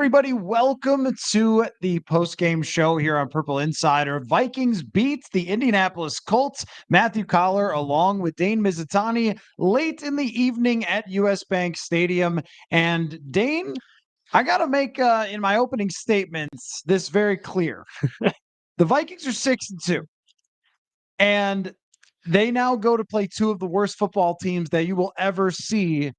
everybody? Welcome to the post-game show here on Purple Insider. Vikings beat the Indianapolis Colts. Matthew Coller along with Dane Mizutani late in the evening at US Bank Stadium. And Dane, I got to make in my opening statements this very clear. The Vikings are 6-2. And they now go to play two of the worst football teams that you will ever see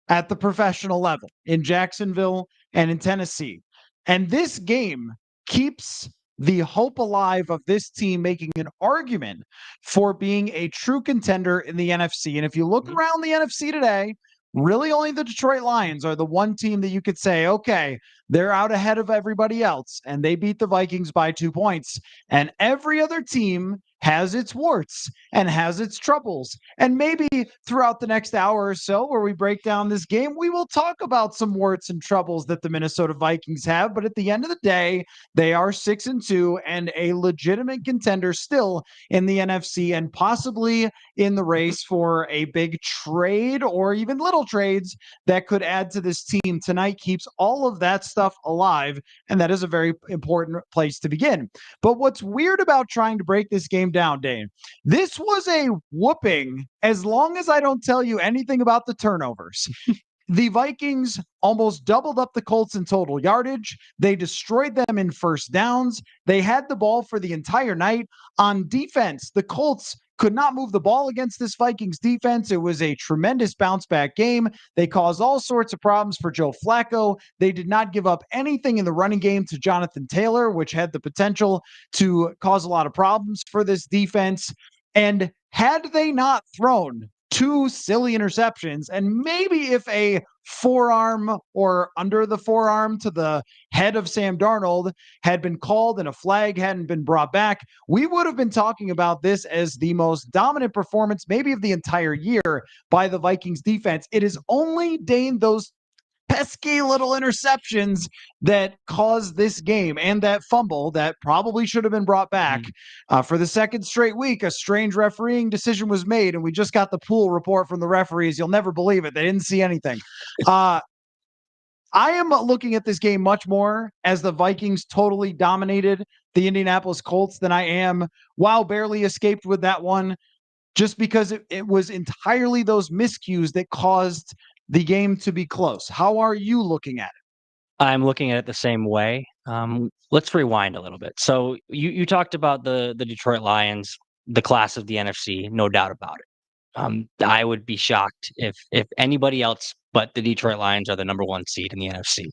at the professional level in Jacksonville and in Tennessee. And this game keeps the hope alive of this team making an argument for being a true contender in the NFC. And if you look around the NFC today, really only the Detroit Lions are the one team that you could say, okay, they're out ahead of everybody else, and they beat the Vikings by 2 points. And every other team has its warts and has its troubles. And maybe throughout the next hour or so, where we break down this game, we will talk about some warts and troubles that the Minnesota Vikings have. But at the end of the day, they are 6-2 and a legitimate contender still in the NFC and possibly in the race for a big trade or even little trades that could add to this team. Tonight keeps all of that stuff alive, and that is a very important place to begin. But what's weird about trying to break this game down, Dane, this was a whooping as long as I don't tell you anything about the turnovers. The Vikings almost doubled up the Colts in total yardage. They destroyed them in first downs. They had the ball for the entire night. On defense, the Colts could not move the ball against this Vikings defense. It was a tremendous bounce back game. They caused all sorts of problems for Joe Flacco. They did not give up anything in the running game to Jonathan Taylor, which had the potential to cause a lot of problems for this defense. And had they not thrown two silly interceptions, and maybe if a forearm or under the forearm to the head of Sam Darnold had been called and a flag hadn't been brought back, we would have been talking about this as the most dominant performance maybe of the entire year by the Vikings defense. It is only, Dane, those pesky little interceptions that caused this game and that fumble that probably should have been brought back. For the second straight week, a strange refereeing decision was made, and we just got the pool report from the referees. You'll never believe it. They didn't see anything. I am looking at this game much more as the Vikings totally dominated the Indianapolis Colts than I am, while barely escaped with that one, just because it was entirely those miscues that caused the game to be close. How are you looking at it? I'm looking at it the same way. Let's rewind a little bit. So you talked about the Detroit Lions, the class of the NFC, no doubt about it. I would be shocked if anybody else but the Detroit Lions are the number one seed in the NFC.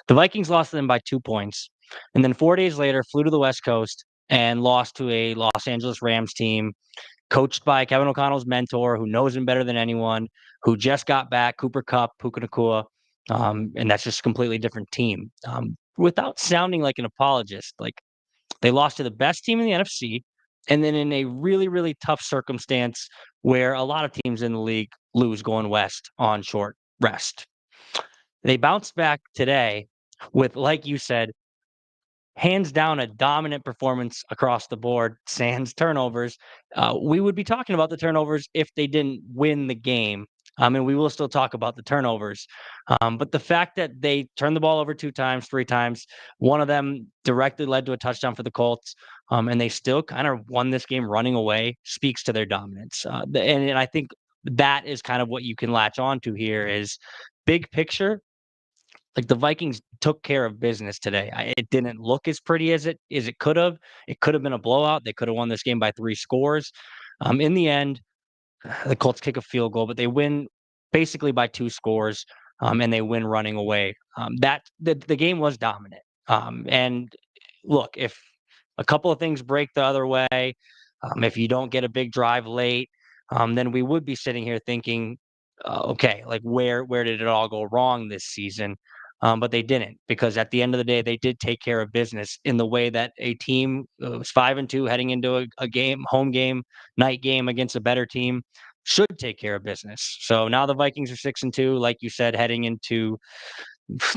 The Vikings lost to them by 2 points, and then 4 days later flew to the West Coast and lost to a Los Angeles Rams team coached by Kevin O'Connell's mentor, who knows him better than anyone, who just got back, Cooper Kupp, Puka Nacua, and that's just a completely different team. Without sounding like an apologist, like they lost to the best team in the NFC, and then in a really, really tough circumstance where a lot of teams in the league lose going west on short rest. They bounced back today with, like you said, hands down a dominant performance across the board, sans turnovers. We would be talking about the turnovers if they didn't win the game. And we will still talk about the turnovers. But the fact that they turned the ball over 2 times, 3 times, one of them directly led to a touchdown for the Colts, and they still kind of won this game running away, speaks to their dominance. And I think that is kind of what you can latch on to here is big picture. Like the Vikings took care of business today. It didn't look as pretty as it could have. It could have been a blowout. They could have won this game by 3 scores. In the end, the Colts kick a field goal, but they win basically by 2 scores, and they win running away. The game was dominant. And look, if a couple of things break the other way, if you don't get a big drive late, then we would be sitting here thinking, okay, like where did it all go wrong this season? But they didn't, because at the end of the day, they did take care of business in the way that a team was 5-2 heading into a game, home game, night game against a better team should take care of business. So now the Vikings are 6-2, like you said, heading into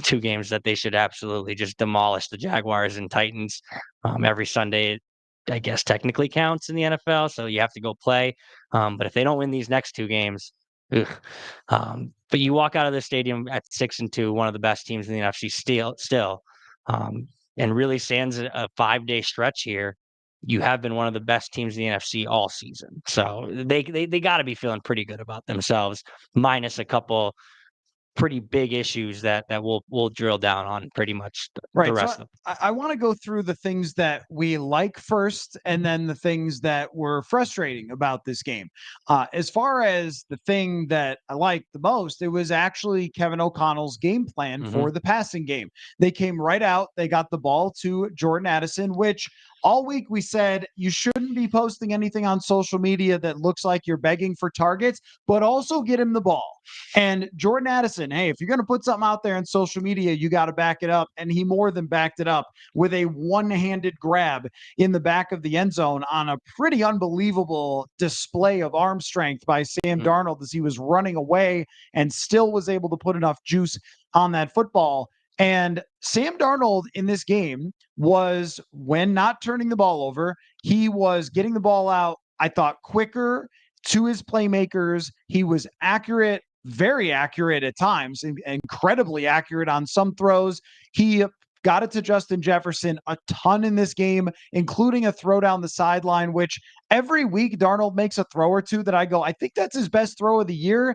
2 games that they should absolutely just demolish the Jaguars and Titans. Every Sunday, I guess technically counts in the NFL, so you have to go play. But if they don't win these next 2 games, ugh. But you walk out of the stadium at 6-2, one of the best teams in the NFC still, um, and really sans a 5-day stretch here. You have been one of the best teams in the NFC all season, so they got to be feeling pretty good about themselves, minus a couple pretty big issues that we'll drill down on pretty much the Right. So rest of. I want to go through the things that we like first, and then the things that were frustrating about this game. As far as the thing that I liked the most, it was actually Kevin O'Connell's game plan Mhm. for the passing game. They came right out, they got the ball to Jordan Addison, which all week we said you shouldn't be posting anything on social media that looks like you're begging for targets, but also get him the ball. And Jordan Addison, hey, if you're going to put something out there on social media, you got to back it up. And he more than backed it up with a one-handed grab in the back of the end zone on a pretty unbelievable display of arm strength by Sam Mhm. Darnold as he was running away and still was able to put enough juice on that football. And Sam Darnold in this game was, when not turning the ball over, he was getting the ball out, I thought, quicker to his playmakers. He was accurate, very accurate at times, incredibly accurate on some throws. He got it to Justin Jefferson a ton in this game, including a throw down the sideline, which every week Darnold makes a throw or two that I go, I think that's his best throw of the year.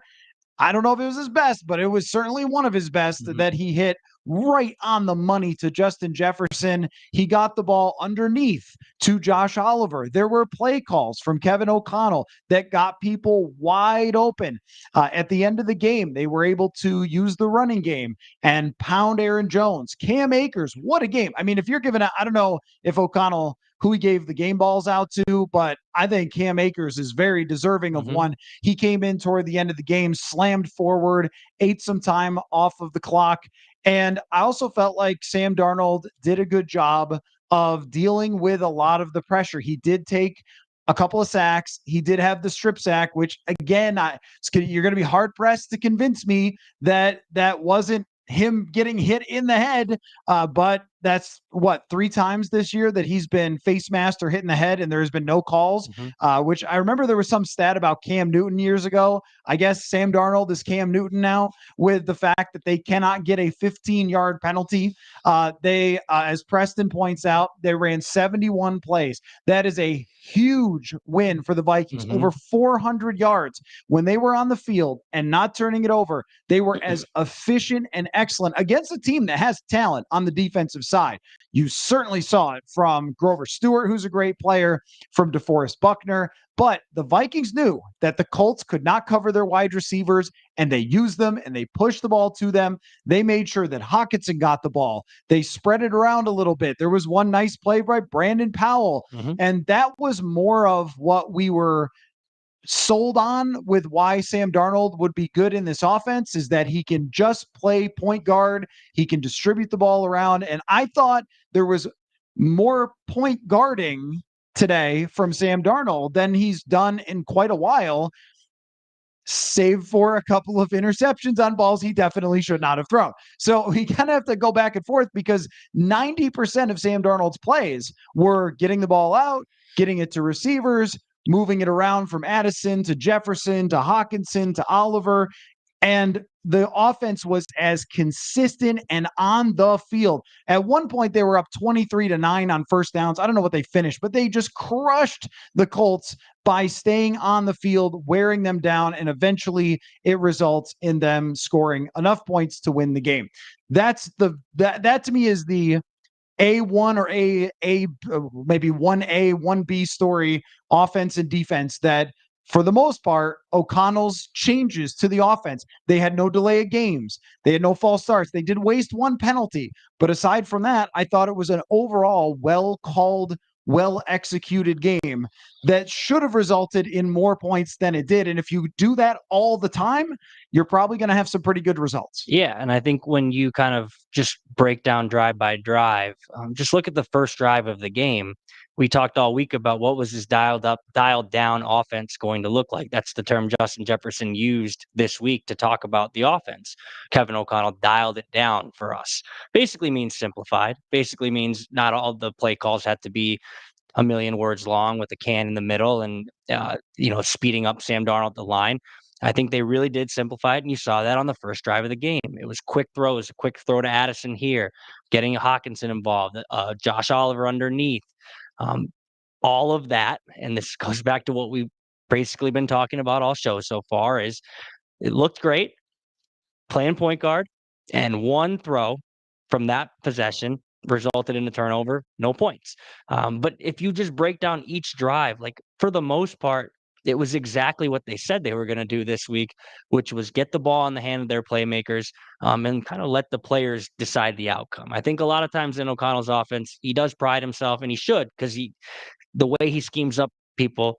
I don't know if it was his best, but it was certainly one of his best Mhm. that he hit right on the money to Justin Jefferson. He got the ball underneath to Josh Oliver. There were play calls from Kevin O'Connell that got people wide open. At the end of the game, they were able to use the running game and pound Aaron Jones. Cam Akers, what a game. I mean, if you're giving out, I don't know if O'Connell, who he gave the game balls out to, but I think Cam Akers is very deserving of Mhm. one. He came in toward the end of the game, slammed forward, ate some time off of the clock. And I also felt like Sam Darnold did a good job of dealing with a lot of the pressure. He did take a couple of sacks. He did have the strip sack, which again, you're going to be hard pressed to convince me that that wasn't him getting hit in the head. But that's what, 3 times this year that he's been face masked or hit in the head, and there's been no calls. Mhm. Which I remember there was some stat about Cam Newton years ago. I guess Sam Darnold is Cam Newton now, with the fact that they cannot get a 15-yard penalty. As Preston points out, they ran 71 plays. That is a huge win for the Vikings. Mhm. Over 400 yards when they were on the field and not turning it over. They were as efficient and excellent against a team that has talent on the defensive side. You certainly saw it from Grover Stewart, who's a great player, from DeForest Buckner. But the Vikings knew that the Colts could not cover their wide receivers, and they used them and they pushed the ball to them. They made sure that Hockenson got the ball. They spread it around a little bit. There was one nice play by Brandon Powell, Mhm. and that was more of what we were sold on with why Sam Darnold would be good in this offense, is that he can just play point guard. He can distribute the ball around. And I thought there was more point guarding today from Sam Darnold than he's done in quite a while, save for a couple of interceptions on balls he definitely should not have thrown. So we kind of have to go back and forth, because 90% of Sam Darnold's plays were getting the ball out, getting it to receivers, moving it around from Addison to Jefferson to Hockenson to Oliver. And the offense was as consistent and on the field. At one point, they were up 23-9 on first downs. I don't know what they finished, but they just crushed the Colts by staying on the field, wearing them down, and eventually it results in them scoring enough points to win the game. That to me is the A1 or maybe 1A, 1B story, offense and defense, that for the most part, O'Connell's changes to the offense. They had no delay of games. They had no false starts. They did waste one penalty. But aside from that, I thought it was an overall well called, well executed game that should have resulted in more points than it did. And if you do that all the time, you're probably going to have some pretty good results. Yeah, and I think when you kind of just break down drive by drive, just look at the first drive of the game. We talked all week about what was his dialed down offense going to look like. That's the term Justin Jefferson used this week to talk about the offense. Kevin O'Connell dialed it down for us. Basically means simplified. Basically means not all the play calls have to be a million words long with a can in the middle and speeding up Sam Darnold the line. I think they really did simplify it, and you saw that on the first drive of the game. It was quick throws, a quick throw to Addison here, getting Hawkinson involved, Josh Oliver underneath, um, all of that. And this goes back to what we've basically been talking about all show so far is it looked great playing point guard, and one throw from that possession resulted in a turnover, no points. But if you just break down each drive, like for the most part, it was exactly what they said they were going to do this week, which was get the ball in the hand of their playmakers, and kind of let the players decide the outcome. I think a lot of times in O'Connell's offense, he does pride himself, and he should, because the way he schemes up people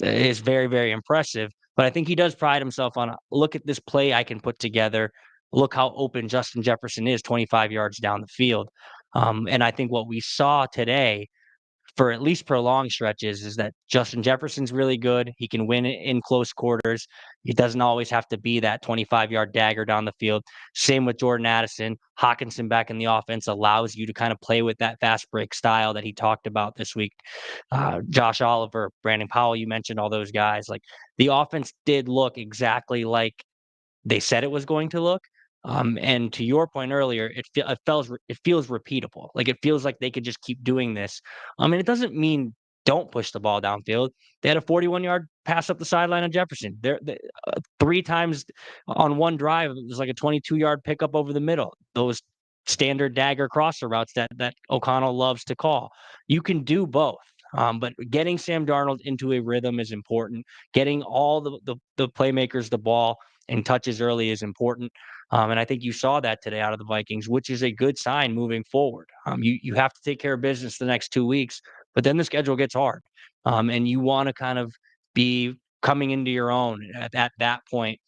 is very, very impressive. But I think he does pride himself on, look at this play I can put together. Look how open Justin Jefferson is 25 yards down the field. And I think what we saw today for at least prolonged stretches is that Justin Jefferson's really good. He can win it in close quarters. He doesn't always have to be that 25-yard dagger down the field. Same with Jordan Addison. Hawkinson back in the offense allows you to kind of play with that fast break style that he talked about this week. Josh Oliver, Brandon Powell, you mentioned all those guys. Like the offense did look exactly like they said it was going to look. And to your point earlier, it feels repeatable. Like it feels like they could just keep doing this. And it doesn't mean don't push the ball downfield. They had a 41-yard pass up the sideline on Jefferson. Three times on one drive, it was like a 22-yard pickup over the middle. Those standard dagger crosser routes that O'Connell loves to call. You can do both. But getting Sam Darnold into a rhythm is important. Getting all the playmakers the ball and touches early is important. And I think you saw that today out of the Vikings, which is a good sign moving forward. You have to take care of business the next 2 weeks, but then the schedule gets hard. And you want to kind of be coming into your own at that point,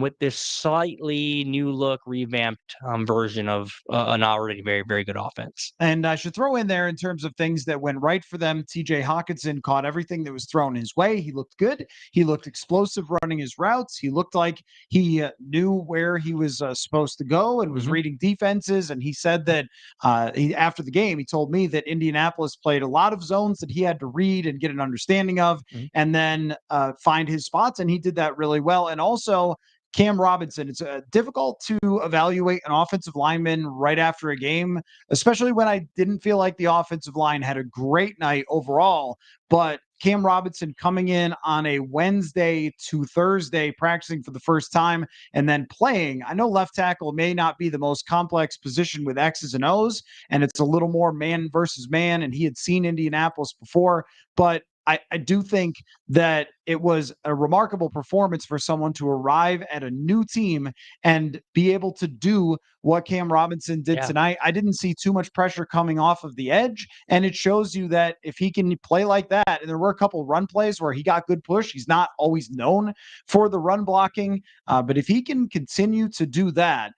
with this slightly new look, revamped version of an already very, very good offense. And I should throw in there in terms of things that went right for them. TJ Hawkinson caught everything that was thrown his way. He looked good. He looked explosive running his routes. He looked like he knew where he was supposed to go and was reading defenses. And he said that after the game, he told me that Indianapolis played a lot of zones that he had to read and get an understanding of, and then find his spots. And he did that really well. And also, Cam Robinson, it's difficult to evaluate an offensive lineman right after a game, especially when I didn't feel like the offensive line had a great night overall. But Cam Robinson coming in on a Wednesday to Thursday, practicing for the first time, and then playing. I know left tackle may not be the most complex position with X's and O's, and it's a little more man versus man, and he had seen Indianapolis before, but I do think that it was a remarkable performance for someone to arrive at a new team and be able to do what Cam Robinson did tonight. I didn't see too much pressure coming off of the edge, and it shows you that if he can play like that, and there were a couple run plays where he got good push. He's not always known for the run blocking, but if he can continue to do that,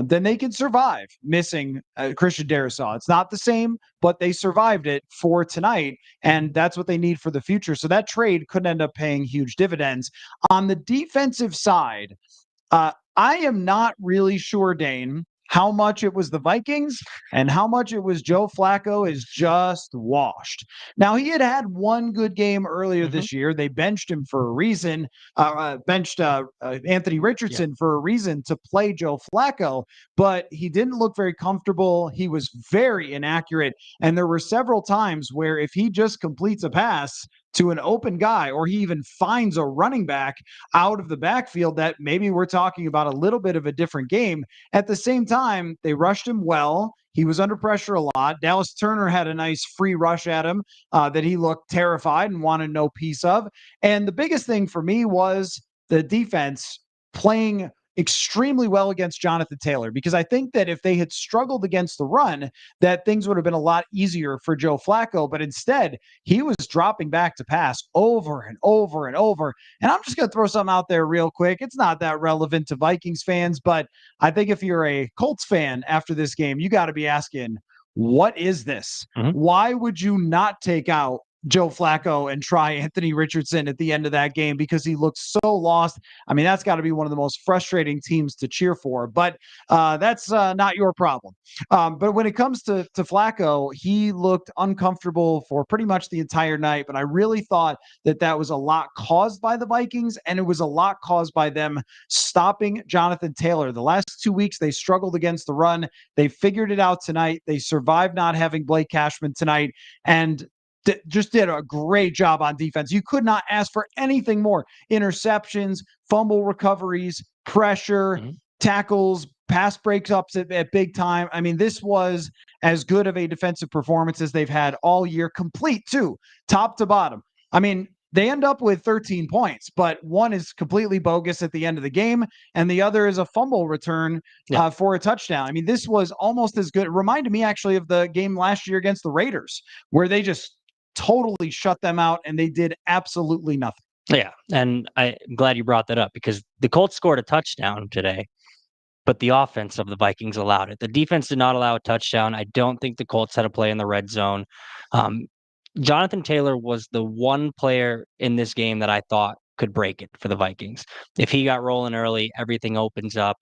then they can survive missing Christian Darrisaw. It's not the same, but they survived it for tonight, and that's what they need for the future. So that trade could end up paying huge dividends. On the defensive side, I am not really sure, Dane, how much it was the Vikings and how much it was Joe Flacco is just washed. Now, he had one good game earlier this year. They benched him for a reason, benched Anthony Richardson for a reason to play Joe Flacco, but he didn't look very comfortable. He was very inaccurate. And there were several times where if he just completes a pass to an open guy, or he even finds a running back out of the backfield, that maybe we're talking about a little bit of a different game. At the same time, they rushed him well. He was under pressure a lot. Dallas Turner had a nice free rush at him that he looked terrified and wanted no piece of. And the biggest thing for me was the defense playing extremely well against Jonathan Taylor, because I think that if they had struggled against the run, that things would have been a lot easier for Joe Flacco. But instead, he was dropping back to pass over and over and over. And I'm just going to throw something out there real quick. It's not that relevant to Vikings fans, but I think if you're a Colts fan after this game, you got to be asking, what is this? Why would you not take out Joe Flacco and try Anthony Richardson at the end of that game because he looked so lost. I mean, that's got to be one of the most frustrating teams to cheer for, but that's not your problem. But when it comes to Flacco, he looked uncomfortable for pretty much the entire night, but I really thought that was a lot caused by the Vikings, and it was a lot caused by them stopping Jonathan Taylor. The last 2 weeks, they struggled against the run. They figured it out tonight. They survived not having Blake Cashman tonight, and just did a great job on defense. You could not ask for anything more. Interceptions, fumble recoveries, pressure, tackles, pass breakups at big time. I mean, this was as good of a defensive performance as they've had all year, complete too, top to bottom. I mean, they end up with 13 points, but one is completely bogus at the end of the game, and the other is a fumble return for a touchdown. I mean, this was almost as good. It reminded me actually of the game last year against the Raiders, where they just totally shut them out and they did absolutely nothing. Yeah, and I'm glad you brought that up because the Colts scored a touchdown today, but the offense of the Vikings allowed it. The defense did not allow a touchdown. I don't think the Colts had a play in the red zone. Um, Jonathan Taylor was the one player in this game that I thought could break it for the Vikings. If he got rolling early, everything opens up.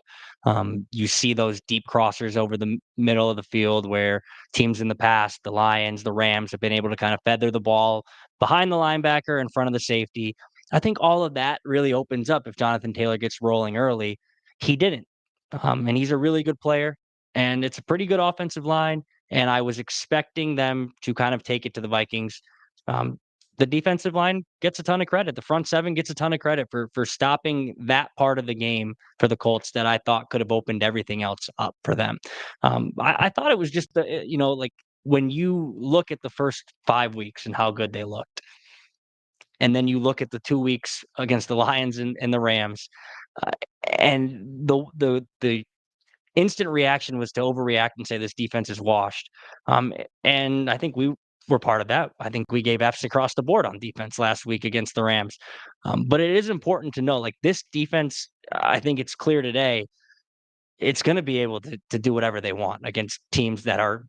You see those deep crossers over the middle of the field where teams in the past, the Lions, the Rams, have been able to kind of feather the ball behind the linebacker in front of the safety. I think all of that really opens up if Jonathan Taylor gets rolling early. He didn't. And he's a really good player, and it's a pretty good offensive line. And I was expecting them to kind of take it to the Vikings. Um, the defensive line gets a ton of credit. The front seven gets a ton of credit for stopping that part of the game for the Colts that I thought could have opened everything else up for them. I thought it was just like when you look at the first 5 weeks and how good they looked, and then you look at the 2 weeks against the Lions and the Rams, uh, and the instant reaction was to overreact and say this defense is washed. And I think we were part of that. I think we gave Fs across the board on defense last week against the Rams. But it is important to know, like this defense, I think it's clear today, it's going to be able to do whatever they want against teams that are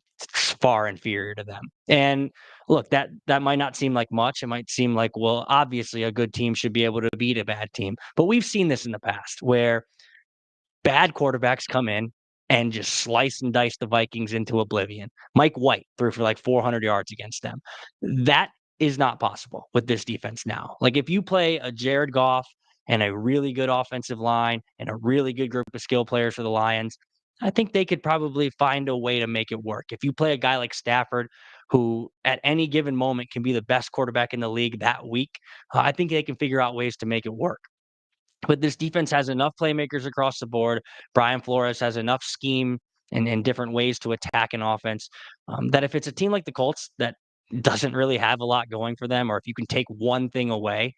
far inferior to them. And look, that might not seem like much. It might seem like, well, obviously a good team should be able to beat a bad team. But we've seen this in the past where bad quarterbacks come in and just slice and dice the Vikings into oblivion. Mike White threw for like 400 yards against them. That is not possible with this defense now. Like if you play a Jared Goff and a really good offensive line and a really good group of skill players for the Lions, I think they could probably find a way to make it work. If you play a guy like Stafford, who at any given moment can be the best quarterback in the league that week, I think they can figure out ways to make it work. But this defense has enough playmakers across the board. Brian Flores has enough scheme and different ways to attack an offense that if it's a team like the Colts that doesn't really have a lot going for them, or if you can take one thing away,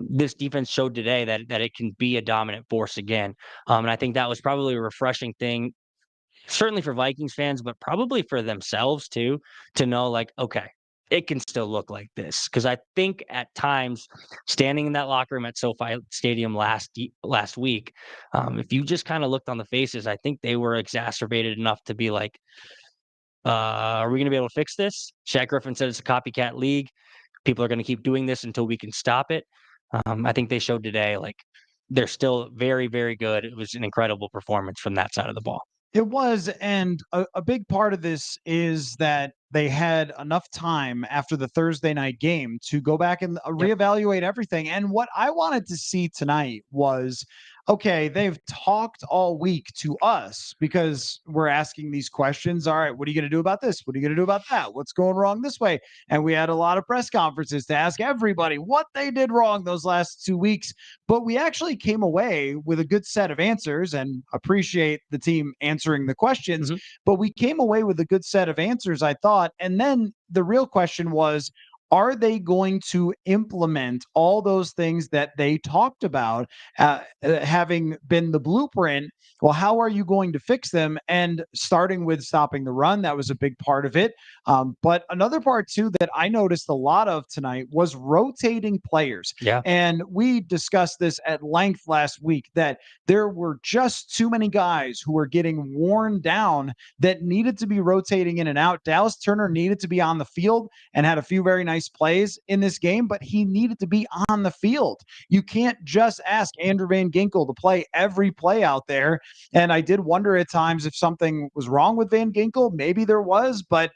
this defense showed today that it can be a dominant force again. And I think that was probably a refreshing thing, certainly for Vikings fans, but probably for themselves too, to know like, okay, it can still look like this. Because I think at times, standing in that locker room at SoFi Stadium last week, if you just kind of looked on the faces, I think they were exacerbated enough to be like, are we going to be able to fix this? Shaq Griffin said it's a copycat league. People are going to keep doing this until we can stop it. I think they showed today like they're still very, very good. It was an incredible performance from that side of the ball. It was, and a big part of this is that they had enough time after the Thursday night game to go back and reevaluate everything. And what I wanted to see tonight was, okay, they've talked all week to us because we're asking these questions. All right, what are you going to do about this? What are you going to do about that? What's going wrong this way? And we had a lot of press conferences to ask everybody what they did wrong those last 2 weeks. But we actually came away with a good set of answers, and appreciate the team answering the questions. But we came away with a good set of answers, I thought. And then the real question was, are they going to implement all those things that they talked about having been the blueprint? Well, how are you going to fix them? And starting with stopping the run, that was a big part of it. But another part, too, that I noticed a lot of tonight was rotating players. Yeah. And we discussed this at length last week, that there were just too many guys who were getting worn down that needed to be rotating in and out. Dallas Turner needed to be on the field and had a few very nice nice plays in this game, but he needed to be on the field. You can't just ask Andrew Van Ginkel to play every play out there. And I did wonder at times if something was wrong with Van Ginkel. Maybe there was, but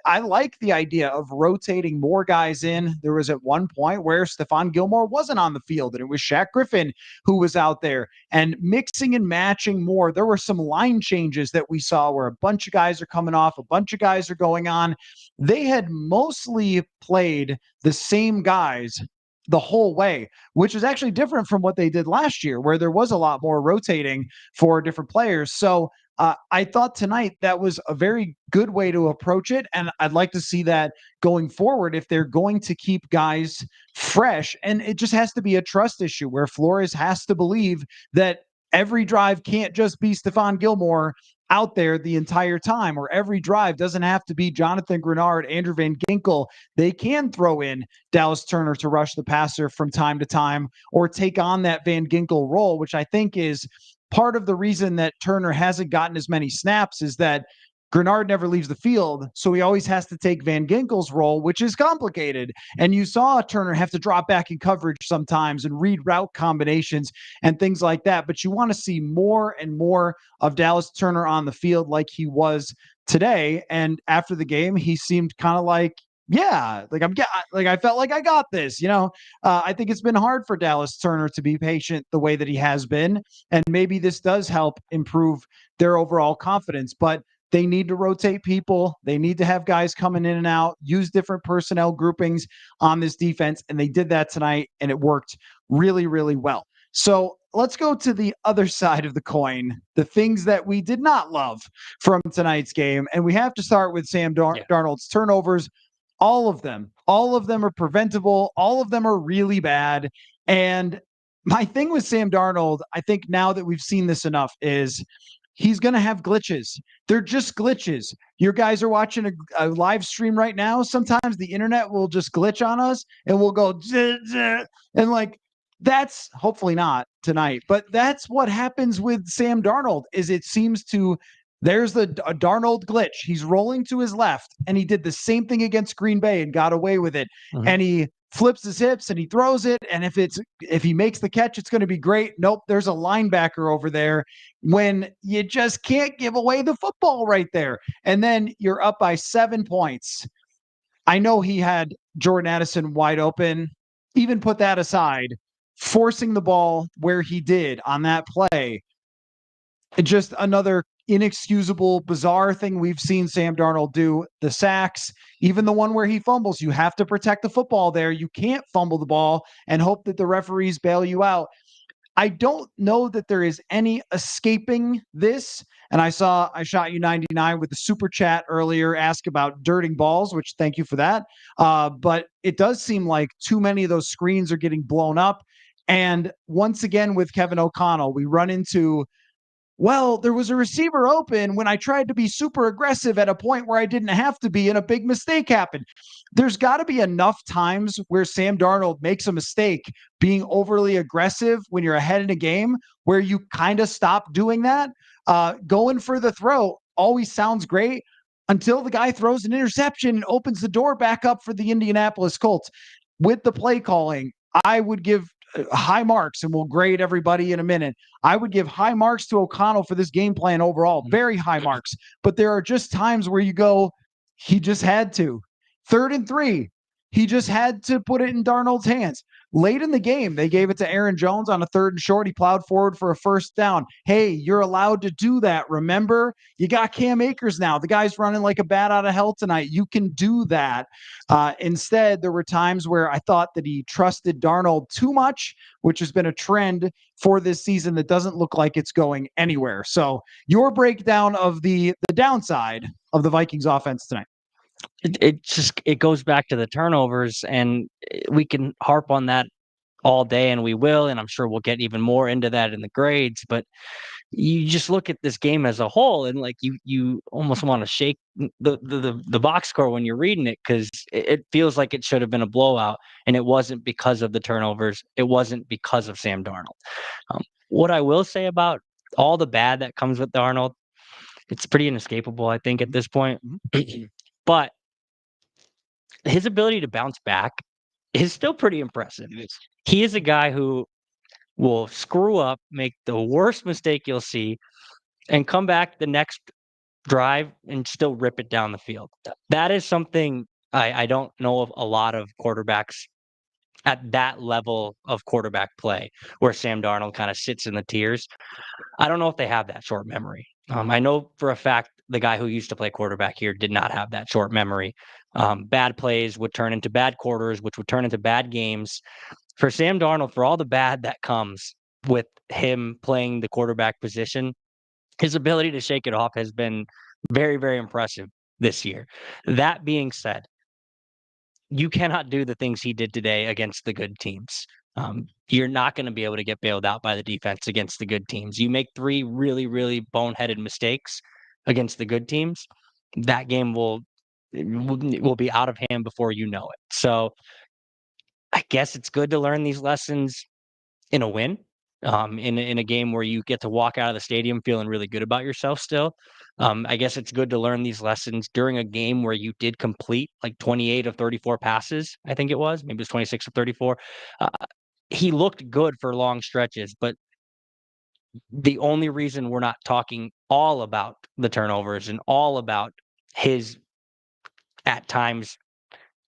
I like the idea of rotating more guys in. There was at one point where Stephon Gilmore wasn't on the field, and it was Shaq Griffin who was out there, and mixing and matching more. There were some line changes that we saw where a bunch of guys are coming off, a bunch of guys are going on. They had mostly played the same guys the whole way, which is actually different from what they did last year, where there was a lot more rotating for different players. So I thought tonight that was a very good way to approach it. And I'd like to see that going forward if they're going to keep guys fresh. And it just has to be a trust issue where Flores has to believe that every drive can't just be Stephon Gilmore out there the entire time, or every drive doesn't have to be Jonathan Grenard, Andrew Van Ginkel. They can throw in Dallas Turner to rush the passer from time to time or take on that Van Ginkel role, which I think is part of the reason that Turner hasn't gotten as many snaps is that Grenard never leaves the field, so he always has to take Van Ginkel's role, which is complicated. And you saw Turner have to drop back in coverage sometimes and read route combinations and things like that. But you want to see more and more of Dallas Turner on the field like he was today. And after the game, he seemed kind of like, yeah, I felt like I got this. I think it's been hard for Dallas Turner to be patient the way that he has been, and maybe this does help improve their overall confidence. But they need to rotate people. They need to have guys coming in and out, use different personnel groupings on this defense. And they did that tonight, and it worked really, really well. So let's go to the other side of the coin, the things that we did not love from tonight's game. And we have to start with Sam Darnold's turnovers. All of them are preventable. All of them are really bad. And my thing with Sam Darnold, I think now that we've seen this enough, is he's going to have glitches. They're just glitches. Your guys are watching a live stream right now. Sometimes the internet will just glitch on us and we'll go, zzz, zzz, and like, that's hopefully not tonight, but that's what happens with Sam Darnold is it seems to, there's a Darnold glitch. He's rolling to his left, and he did the same thing against Green Bay and got away with it. Mm-hmm. And he flips his hips and he throws it. And if he makes the catch, it's going to be great. Nope, there's a linebacker over there when you just can't give away the football right there. And then you're up by 7 points. I know he had Jordan Addison wide open. Even put that aside, forcing the ball where he did on that play. Just another inexcusable, bizarre thing we've seen Sam Darnold do. The sacks, even the one where he fumbles, you have to protect the football there. You can't fumble the ball and hope that the referees bail you out. I don't know that there is any escaping this. And I shot you 99 with the super chat earlier, ask about dirting balls, which thank you for that. But it does seem like too many of those screens are getting blown up. And once again, with Kevin O'Connell, we run into, well, there was a receiver open when I tried to be super aggressive at a point where I didn't have to be, and a big mistake happened. There's got to be enough times where Sam Darnold makes a mistake being overly aggressive when you're ahead in a game where you kind of stop doing that. Going for the throw always sounds great until the guy throws an interception and opens the door back up for the Indianapolis Colts. With the play calling, I would give high marks, and we'll grade everybody in a minute. I would give high marks to O'Connell for this game plan overall, very high marks. But there are just times where you go, he just had to. 3rd and 3, he just had to put it in Darnold's hands. Late in the game, they gave it to Aaron Jones on a 3rd and short. He plowed forward for a 1st down. Hey, you're allowed to do that. Remember, you got Cam Akers now. The guy's running like a bat out of hell tonight. You can do that. Instead, there were times where I thought that he trusted Darnold too much, which has been a trend for this season that doesn't look like it's going anywhere. So your breakdown of the downside of the Vikings offense tonight. It goes back to the turnovers, and we can harp on that all day, and we will, and I'm sure we'll get even more into that in the grades. But you just look at this game as a whole, and like you almost want to shake the box score when you're reading it, because it feels like it should have been a blowout, and it wasn't because of the turnovers. It wasn't because of Sam Darnold. What I will say about all the bad that comes with Darnold, it's pretty inescapable, I think, at this point. But his ability to bounce back is still pretty impressive. He is a guy who will screw up, make the worst mistake you'll see, and come back the next drive and still rip it down the field. That is something I don't know of a lot of quarterbacks at that level of quarterback play where Sam Darnold kind of sits in the tiers. I don't know if they have that short memory. I know for a fact the guy who used to play quarterback here did not have that short memory. Bad plays would turn into bad quarters, which would turn into bad games. For Sam Darnold, for all the bad that comes with him playing the quarterback position, his ability to shake it off has been very, very impressive this year. That being said, you cannot do the things he did today against the good teams. You're not going to be able to get bailed out by the defense against the good teams. You make three really, really boneheaded mistakes against the good teams, that game will be out of hand before you know it. So I guess it's good to learn these lessons in a win, in a game where you get to walk out of the stadium feeling really good about yourself still. I guess it's good to learn these lessons during a game where you did complete like 28 of 34 passes, I think it was. Maybe it was 26 of 34. Uh, he looked good for long stretches, but the only reason we're not talking all about the turnovers and all about his, at times,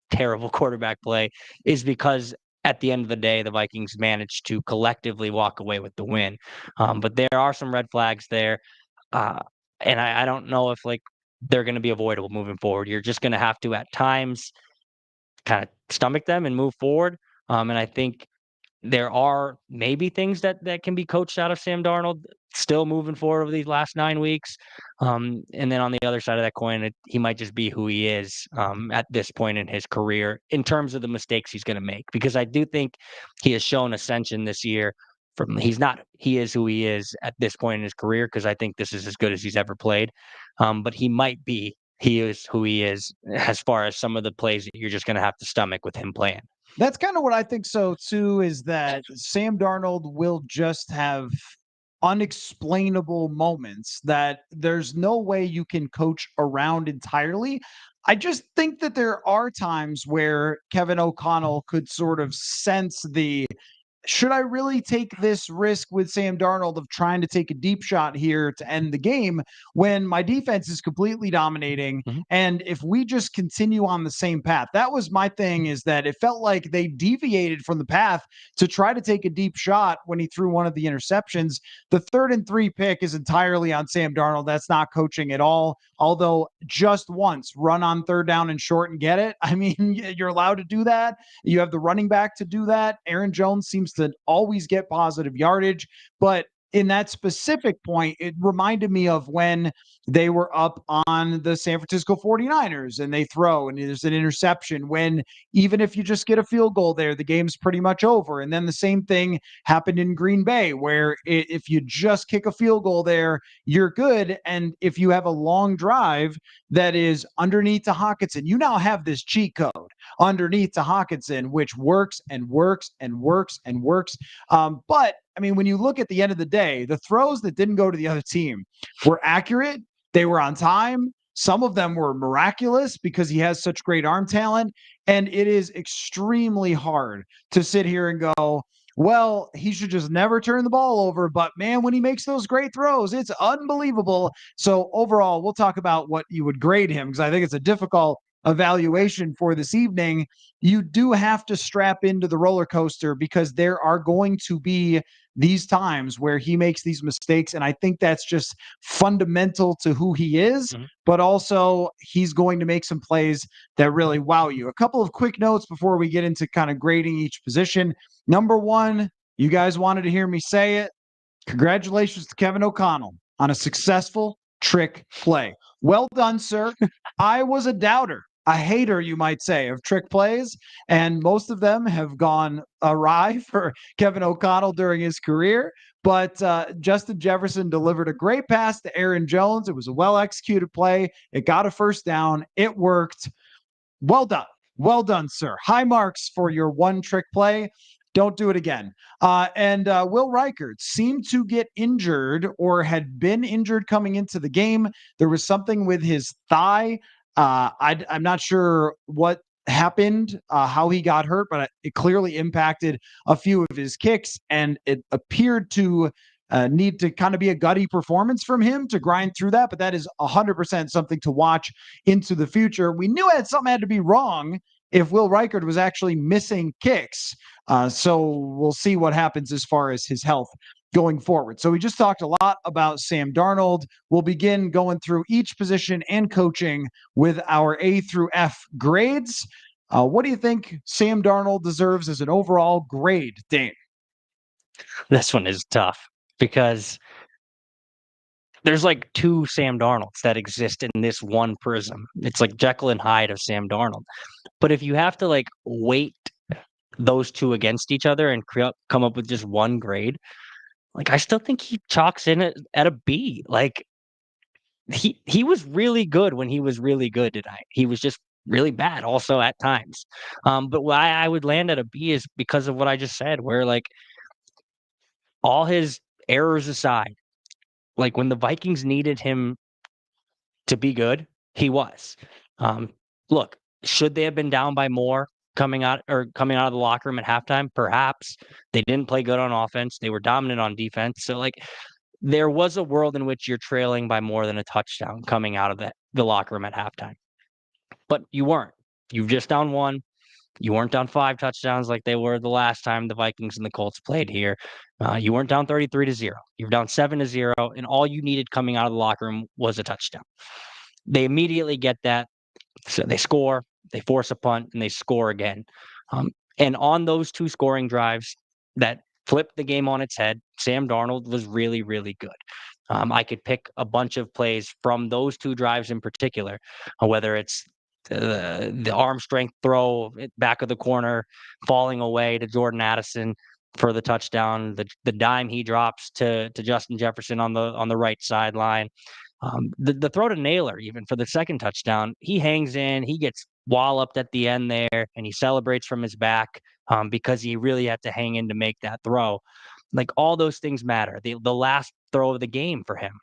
terrible quarterback play is because at the end of the day, the Vikings managed to collectively walk away with the win. But there are some red flags there. Uh, and I don't know if like they're going to be avoidable moving forward. You're just going to have to at times kind of stomach them and move forward. And I think there are maybe things that can be coached out of Sam Darnold still moving forward over these last 9 weeks. And then on the other side of that coin, he might just be who he is at this point in his career in terms of the mistakes he's going to make. Because I do think he has shown ascension this year. He is who he is at this point in his career because I think this is as good as he's ever played. But he is who he is as far as some of the plays that you're just going to have to stomach with him playing. That's kind of what I think so too, is that Sam Darnold will just have unexplainable moments that there's no way you can coach around entirely. I just think that there are times where Kevin O'Connell could sort of sense the, should I really take this risk with Sam Darnold of trying to take a deep shot here to end the game when my defense is completely dominating? Mhm. And if we just continue on the same path, that was my thing, is that it felt like they deviated from the path to try to take a deep shot when he threw one of the interceptions. The 3rd and 3 pick is entirely on Sam Darnold. That's not coaching at all. Although just once run on 3rd down and short and get it. I mean, you're allowed to do that. You have the running back to do that. Aaron Jones seems to always get positive yardage. But in that specific point, it reminded me of when they were up on the San Francisco 49ers and they throw and there's an interception, when even if you just get a field goal there, the game's pretty much over. And then the same thing happened in Green Bay, where if you just kick a field goal there, you're good. And if you have a long drive that is underneath to Hockenson, you now have this cheat code underneath to Hockenson, which works and works and works and works. But I mean, when you look at the end of the day, the throws that didn't go to the other team were accurate. They were on time. Some of them were miraculous because he has such great arm talent. And it is extremely hard to sit here and go, well, he should just never turn the ball over. But man, when he makes those great throws, it's unbelievable. So overall, we'll talk about what you would grade him, because I think it's a difficult evaluation for this evening. You do have to strap into the roller coaster because there are going to be these times where he makes these mistakes. And I think that's just fundamental to who he is, but also he's going to make some plays that really wow you. A couple of quick notes before we get into kind of grading each position. Number one, you guys wanted to hear me say it. Congratulations to Kevin O'Connell on a successful trick play. Well done, sir. I was a doubter, a hater, you might say, of trick plays, and most of them have gone awry for Kevin O'Connell during his career. But Justin Jefferson delivered a great pass to Aaron Jones. It was a well-executed play. It got a first down. It worked. Well done. Well done, sir. High marks for your one trick play. Don't do it again. And Will Reichert seemed to get injured or had been injured coming into the game. There was something with his thigh. I'm not sure what happened, how he got hurt, but it clearly impacted a few of his kicks, and it appeared to need to kind of be a gutty performance from him to grind through that. But that is 100% something to watch into the future. We knew something had to be wrong if Will Reichard was actually missing kicks. So we'll see what happens as far as his health going forward. So we just talked a lot about Sam Darnold. We'll begin going through each position and coaching with our A through F grades. What do you think Sam Darnold deserves as an overall grade, Dane? This one is tough because there's like two Sam Darnolds that exist in this one prism. It's like Jekyll and Hyde of Sam Darnold. But if you have to like weight those two against each other and come up with just one grade, like I still think he chalks in it at a B. Like he was really good when he was really good tonight. He was just really bad also at times. But why I would land at a B is because of what I just said, where like all his errors aside, like when the Vikings needed him to be good, he was. Look, should they have been down by more coming out of the locker room at halftime? Perhaps. They didn't play good on offense. They were dominant on defense. So like there was a world in which you're trailing by more than a touchdown coming out of the locker room at halftime. But you weren't. You've just down one. You weren't down 5 touchdowns like they were the last time the Vikings and the Colts played here. You weren't down 33-0. You were down 7-0, and all you needed coming out of the locker room was a touchdown. They immediately get that. So they score, they force a punt, and they score again. And on those 2 scoring drives that flipped the game on its head, Sam Darnold was really, really good. I could pick a bunch of plays from those 2 drives in particular, whether it's the arm strength throw back of the corner, falling away to Jordan Addison for the touchdown, the dime he drops to Justin Jefferson on the right sideline. The throw to Naylor, even for the second touchdown, he hangs in, he gets walloped at the end there, and he celebrates from his back because he really had to hang in to make that throw. Like all those things matter. The last throw of the game for him.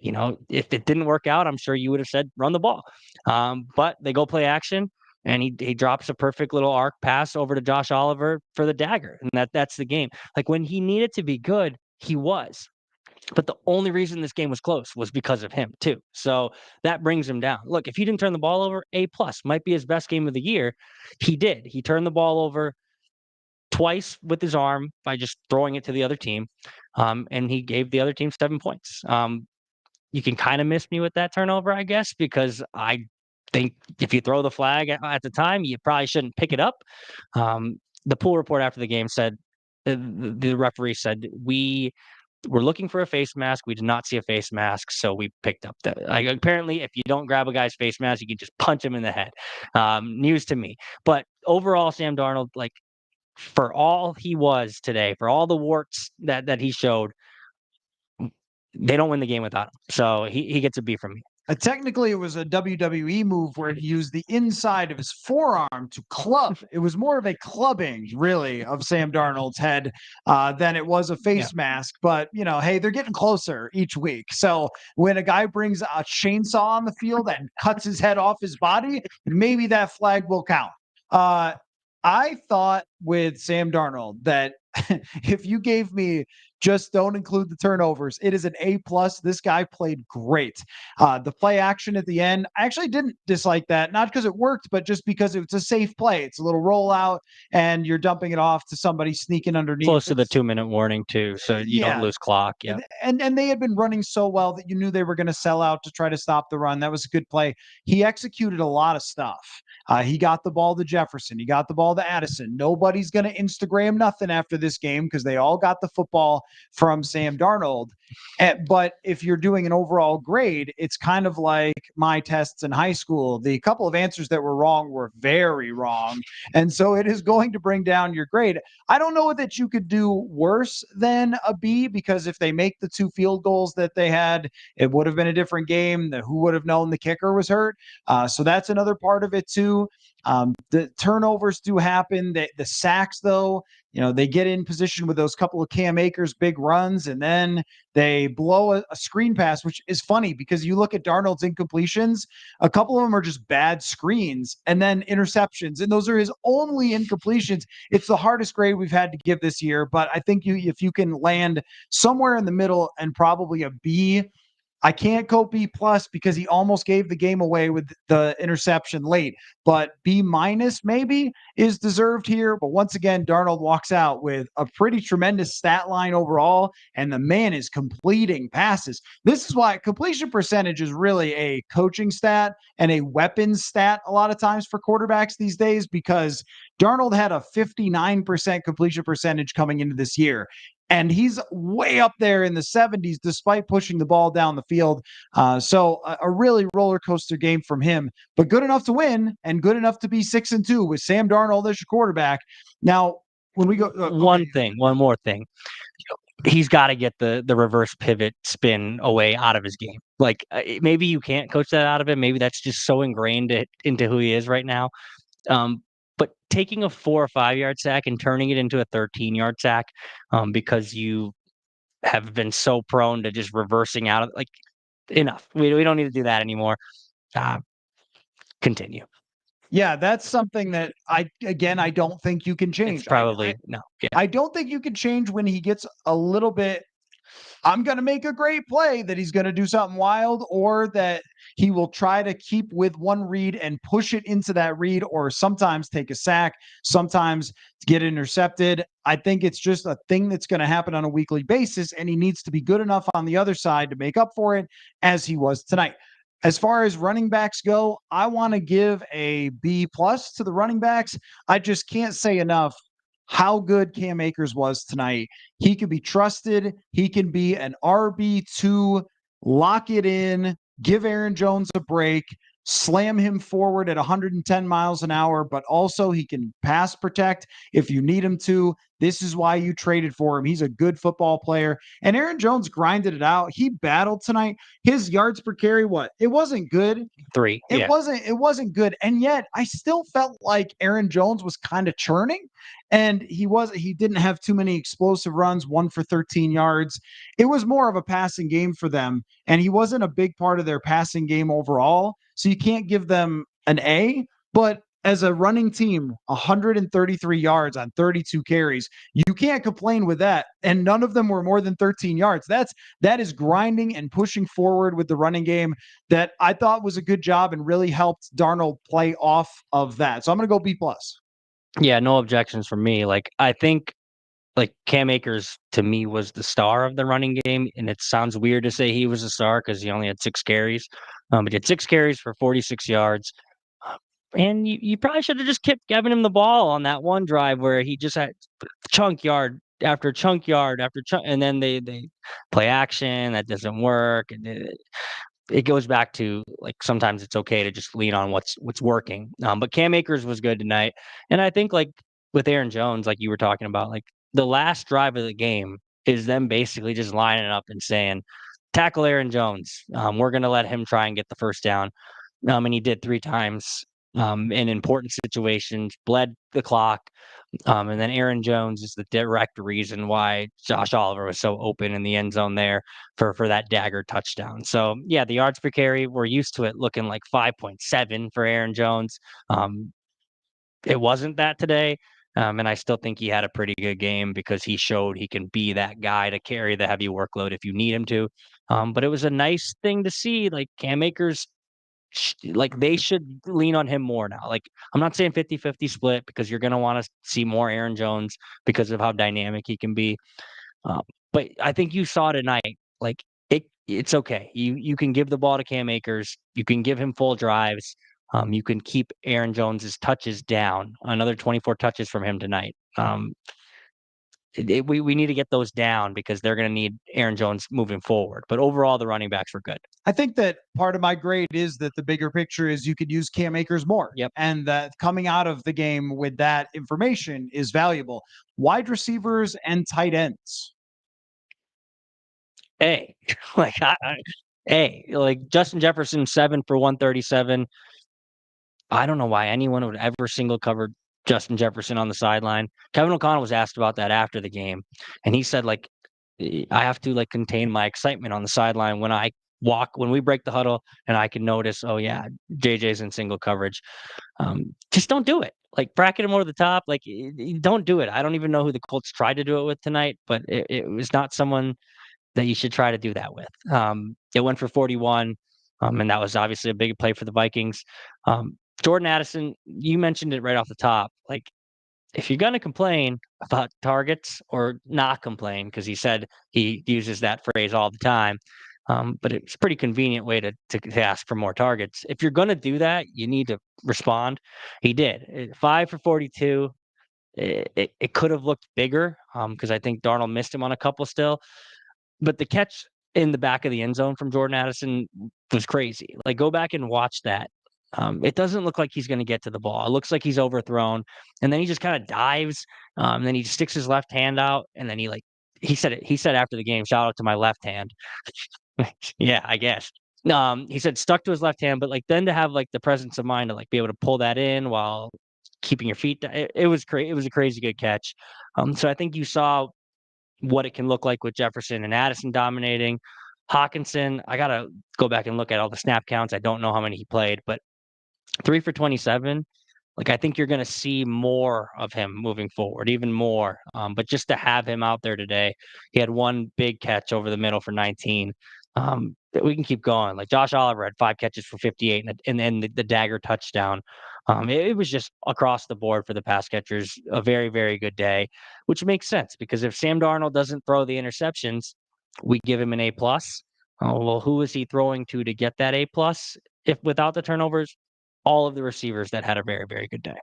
If it didn't work out, I'm sure you would have said run the ball. But they go play action, and he drops a perfect little arc pass over to Josh Oliver for the dagger, and that's the game. Like when he needed to be good, he was. But the only reason this game was close was because of him too. So that brings him down. Look, if he didn't turn the ball over, A plus might be his best game of the year. He did. He turned the ball over twice with his arm by just throwing it to the other team, and he gave the other team 7 points. You can kind of miss me with that turnover, I guess, because I think if you throw the flag at the time, you probably shouldn't pick it up. The pool report after the game said the referee said we were looking for a face mask. We did not see a face mask, so we picked up the. Like, apparently, if you don't grab a guy's face mask, you can just punch him in the head. News to me. But overall, Sam Darnold, like for all he was today, for all the warts that he showed, they don't win the game without him. So he gets a B from me. Technically, it was a WWE move where he used the inside of his forearm to club. It was more of a clubbing, really, of Sam Darnold's head than it was a face mask. But, hey, they're getting closer each week. So when a guy brings a chainsaw on the field and cuts his head off his body, maybe that flag will count. I thought with Sam Darnold that if you gave me just don't include the turnovers, it is an A plus. This guy played great. The play action at the end, I actually didn't dislike that, not because it worked, but just because it's a safe play. It's a little rollout, and you're dumping it off to somebody sneaking underneath. Close to the 2-minute warning too, so you don't lose clock. Yeah, and they had been running so well that you knew they were going to sell out to try to stop the run. That was a good play. He executed a lot of stuff. He got the ball to Jefferson. He got the ball to Addison. Nobody's going to Instagram nothing after this game because they all got the football from Sam Darnold. But if you're doing an overall grade, it's kind of like my tests in high school. The couple of answers that were wrong were very wrong. And so it is going to bring down your grade. I don't know that you could do worse than a B, because if they make the 2 field goals that they had, it would have been a different game. Who would have known the kicker was hurt? So that's another part of it too. The turnovers do happen. The sacks, though, they get in position with those couple of Cam Akers big runs, and then they blow a screen pass, which is funny because you look at Darnold's incompletions, a couple of them are just bad screens and then interceptions, and those are his only incompletions. It's the hardest grade we've had to give this year, but I think if you can land somewhere in the middle and probably a B. I can't go B plus because he almost gave the game away with the interception late, but B minus maybe is deserved here. But once again, Darnold walks out with a pretty tremendous stat line overall, and the man is completing passes. This is why completion percentage is really a coaching stat and a weapons stat a lot of times for quarterbacks these days, because Darnold had a 59% completion percentage coming into this year. And he's way up there in the 70s despite pushing the ball down the field. So a really roller coaster game from him, but good enough to win and good enough to be 6-2 with Sam Darnold as your quarterback. Now, when we go, one more thing, he's got to get the reverse pivot spin away out of his game. Like maybe you can't coach that out of him. Maybe that's just so ingrained into who he is right now. But taking a 4 or 5 yard sack and turning it into a 13-yard sack, because you have been so prone to just reversing out of, like, enough. We don't need to do that anymore. Continue. Yeah, that's something that I don't think you can change. It's probably no. Yeah. I don't think you can change when he gets a little bit, I'm going to make a great play, that he's going to do something wild, or that he will try to keep with one read and push it into that read, or sometimes take a sack, sometimes get intercepted. I think it's just a thing that's going to happen on a weekly basis, and he needs to be good enough on the other side to make up for it, as he was tonight. As far as running backs go, I want to give a B plus to the running backs. I just can't say enough how good Cam Akers was tonight. He can be trusted. He can be an RB2, lock it in, give Aaron Jones a break, slam him forward at 110 miles an hour, but also he can pass protect if you need him to. This is why you traded for him. He's a good football player. And Aaron Jones grinded it out. He battled tonight. His yards per carry, it wasn't good. 3. It wasn't good. And yet I still felt like Aaron Jones was kind of churning, and he didn't have too many explosive runs, 1 for 13 yards. It was more of a passing game for them, and he wasn't a big part of their passing game overall. So you can't give them an A, but as a running team, 133 yards on 32 carries, you can't complain with that. And none of them were more than 13 yards. That is grinding and pushing forward with the running game that I thought was a good job and really helped Darnold play off of that. So I'm going to go B plus. Yeah, no objections from me. Like, I think, like, Cam Akers to me was the star of the running game, and it sounds weird to say he was a star because he only had 6 carries. He had 6 carries for 46 yards. And you probably should have just kept giving him the ball on that one drive where he just had chunk yard after chunk yard after chunk, and then they play action that doesn't work, and it goes back to, like, sometimes it's okay to just lean on what's working. But Cam Akers was good tonight, and I think, like, with Aaron Jones, like you were talking about, like, the last drive of the game is them basically just lining up and saying, "Tackle Aaron Jones. We're gonna let him try and get the first down." And he did 3 times, in important situations, bled the clock. And then Aaron Jones is the direct reason why Josh Oliver was so open in the end zone there for that dagger touchdown. So yeah, the yards per carry, we're used to it looking like 5.7 for Aaron Jones. It wasn't that today. And I still think he had a pretty good game because he showed he can be that guy to carry the heavy workload if you need him to. But it was a nice thing to see, like, Cam Akers, like, they should lean on him more now. Like, I'm not saying 50-50 split because you're going to want to see more Aaron Jones because of how dynamic he can be. But I think you saw tonight, like, it's okay. You can give the ball to Cam Akers. You can give him full drives. You can keep Aaron Jones's touches down. Another 24 touches from him tonight. We need to get those down because they're going to need Aaron Jones moving forward. But overall, the running backs were good. I think that part of my grade is that the bigger picture is you could use Cam Akers more. Yep. And that coming out of the game with that information is valuable. Wide receivers and tight ends. Hey, like, like, Justin Jefferson, 7 for 137. I don't know why anyone would ever single cover Justin Jefferson on the sideline. Kevin O'Connell was asked about that after the game, and he said, like, I have to, like, contain my excitement on the sideline when we break the huddle and I can notice, oh yeah, JJ's in single coverage. Just don't do it. Like, bracket him over the top. Like, don't do it. I don't even know who the Colts tried to do it with tonight, but it was not someone that you should try to do that with. It went for 41, and that was obviously a big play for the Vikings. Jordan Addison, you mentioned it right off the top. Like, if you're going to complain about targets, or not complain, because he said he uses that phrase all the time, but it's a pretty convenient way to ask for more targets. If you're going to do that, you need to respond. He did. 5 for 42. It could have looked bigger, because I think Darnold missed him on a couple still. But the catch in the back of the end zone from Jordan Addison was crazy. Like, go back and watch that. It doesn't look like he's going to get to the ball. It looks like he's overthrown, and then he just kind of dives. And then he sticks his left hand out, and then he said it. He said after the game, "Shout out to my left hand." Yeah, I guess. He said stuck to his left hand, but, like, then to have, like, the presence of mind to, like, be able to pull that in while keeping your feet down, it was It was a crazy good catch. So I think you saw what it can look like with Jefferson and Addison dominating. Hawkinson, I gotta go back and look at all the snap counts. I don't know how many he played, but 3 for 27. Like, I think you're gonna see more of him moving forward, even more. But just to have him out there today, he had one big catch over the middle for 19. We can keep going. Like, Josh Oliver had 5 catches for 58, and then the dagger touchdown. It was just across the board for the pass catchers, a very, very good day, which makes sense because if Sam Darnold doesn't throw the interceptions, we give him an A plus. Oh, well, who is he throwing to get that A plus? If without the turnovers, all of the receivers that had a very, very good day.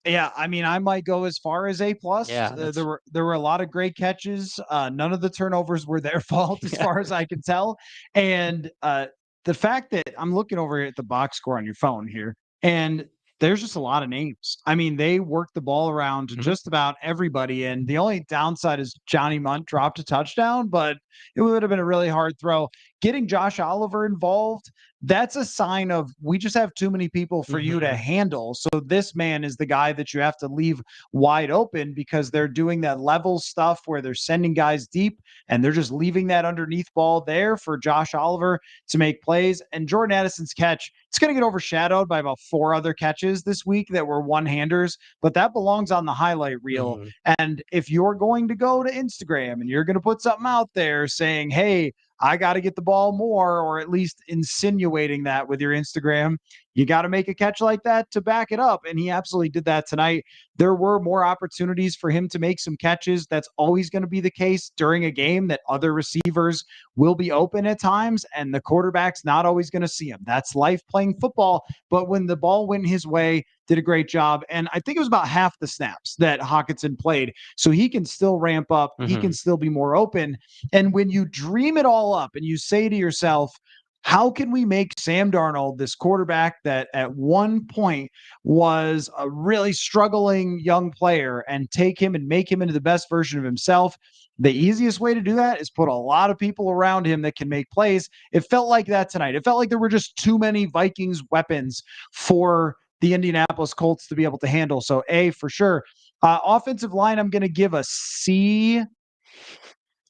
Yeah, I mean, I might go as far as A plus. Yeah, There were a lot of great catches. None of the turnovers were their fault, as yeah. far as I can tell. And the fact that I'm looking over at the box score on your phone here, and there's just a lot of names. I mean, they worked the ball around to Mhm, just about everybody. And the only downside is Johnny Munt dropped a touchdown, but it would have been a really hard throw. Getting Josh Oliver involved, that's a sign of we just have too many people for you to mhm, handle. So this man is the guy that you have to leave wide open because they're doing that level stuff where they're sending guys deep and they're just leaving that underneath ball there for Josh Oliver to make plays. And Jordan Addison's catch, it's going to get overshadowed by about 4 other catches this week that were one-handers, but that belongs on the highlight reel. mhm, And if you're going to go to Instagram and you're going to put something out there saying, hey, I got to get the ball more, or at least insinuating that with your Instagram. You got to make a catch like that to back it up. And he absolutely did that tonight. There were more opportunities for him to make some catches. That's always going to be the case during a game that other receivers will be open at times, and the quarterback's not always going to see him. That's life playing football. But when the ball went his way, did a great job. And I think it was about half the snaps that Hawkinson played. So he can still ramp up. He can mhm, still be more open. And when you dream it all up and you say to yourself, how can we make Sam Darnold, this quarterback that at one point was a really struggling young player, and take him and make him into the best version of himself? The easiest way to do that is put a lot of people around him that can make plays. It felt like that tonight. It felt like there were just too many Vikings weapons for the Indianapolis Colts to be able to handle. So A, for sure. Offensive line, I'm going to give a C.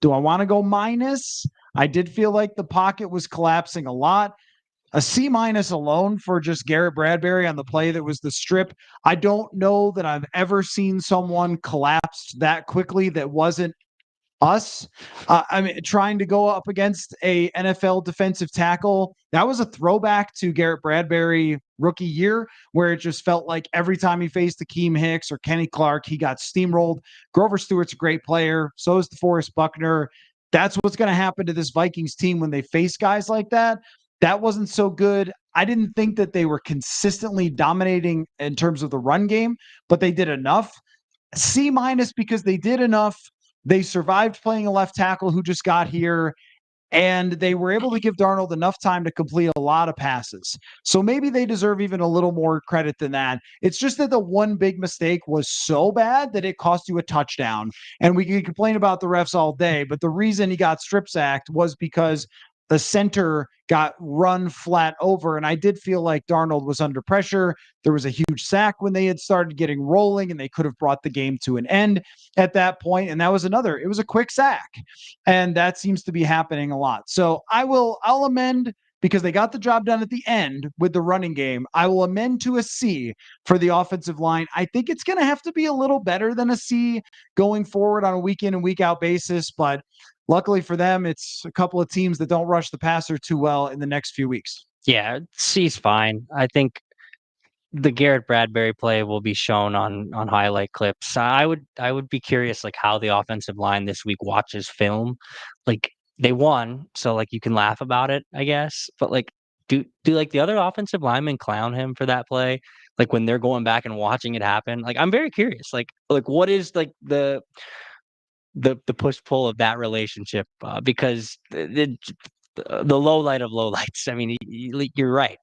Do I want to go minus? I did feel like the pocket was collapsing a lot. A C minus alone for just Garrett Bradbury on the play that was the strip. I don't know that I've ever seen someone collapse that quickly that wasn't us. I mean, trying to go up against a NFL defensive tackle, that was a throwback to Garrett Bradbury rookie year, where it just felt like every time he faced Akeem Hicks or Kenny Clark, he got steamrolled. Grover Stewart's a great player. So is DeForest Buckner. That's what's going to happen to this Vikings team when they face guys like that. That wasn't so good. I didn't think that they were consistently dominating in terms of the run game, but they did enough. C minus because they did enough. They survived playing a left tackle who just got here, and they were able to give Darnold enough time to complete a lot of passes. So maybe they deserve even a little more credit than that. It's just that the one big mistake was so bad that it cost you a touchdown. And we can complain about the refs all day, but the reason he got strip sacked was because the center got run flat over. And I did feel like Darnold was under pressure. There was a huge sack when they had started getting rolling, and they could have brought the game to an end at that point. And that was it was a quick sack. And that seems to be happening a lot. So I'll amend because they got the job done at the end with the running game. I will amend to a C for the offensive line. I think it's going to have to be a little better than a C going forward on a week in and week out basis, but luckily for them, it's a couple of teams that don't rush the passer too well in the next few weeks. Yeah, C's fine. I think the Garrett Bradbury play will be shown on highlight clips. I would be curious like how the offensive line this week watches film. Like they won, so like you can laugh about it, I guess. But like do like the other offensive linemen clown him for that play? Like when they're going back and watching it happen? Like I'm very curious. Like what is like the push pull of that relationship? Because the low light of low lights. I mean, you're right.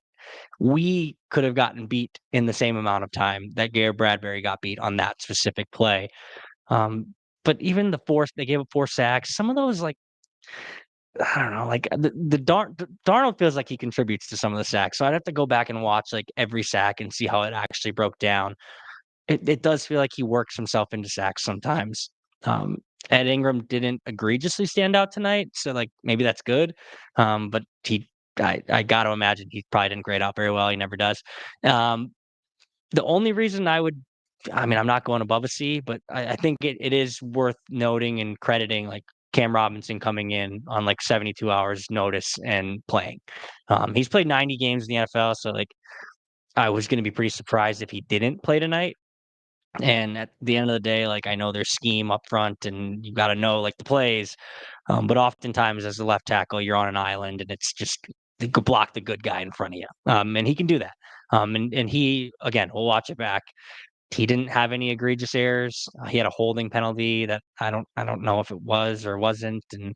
We could have gotten beat in the same amount of time that Garrett Bradbury got beat on that specific play. But even they gave up 4 sacks. Some of those, like, I don't know, like Darnold feels like he contributes to some of the sacks. So I'd have to go back and watch like every sack and see how it actually broke down. It does feel like he works himself into sacks sometimes. Um, Ed Ingram didn't egregiously stand out tonight, so like maybe that's good. But I got to imagine he probably didn't grade out very well. He never does. Um, the only reason I mean, I'm not going above a C, but I think it is worth noting and crediting like Cam Robinson coming in on like 72 hours notice and playing. He's played 90 games in the NFL, so like I was going to be pretty surprised if he didn't play tonight. And at the end of the day, like I know there's scheme up front and you got to know like the plays. But oftentimes as a left tackle, you're on an island and it's just you could block the good guy in front of you. And he can do that. And he, again, we'll watch it back. He didn't have any egregious errors. He had a holding penalty that I don't know if it was or wasn't. And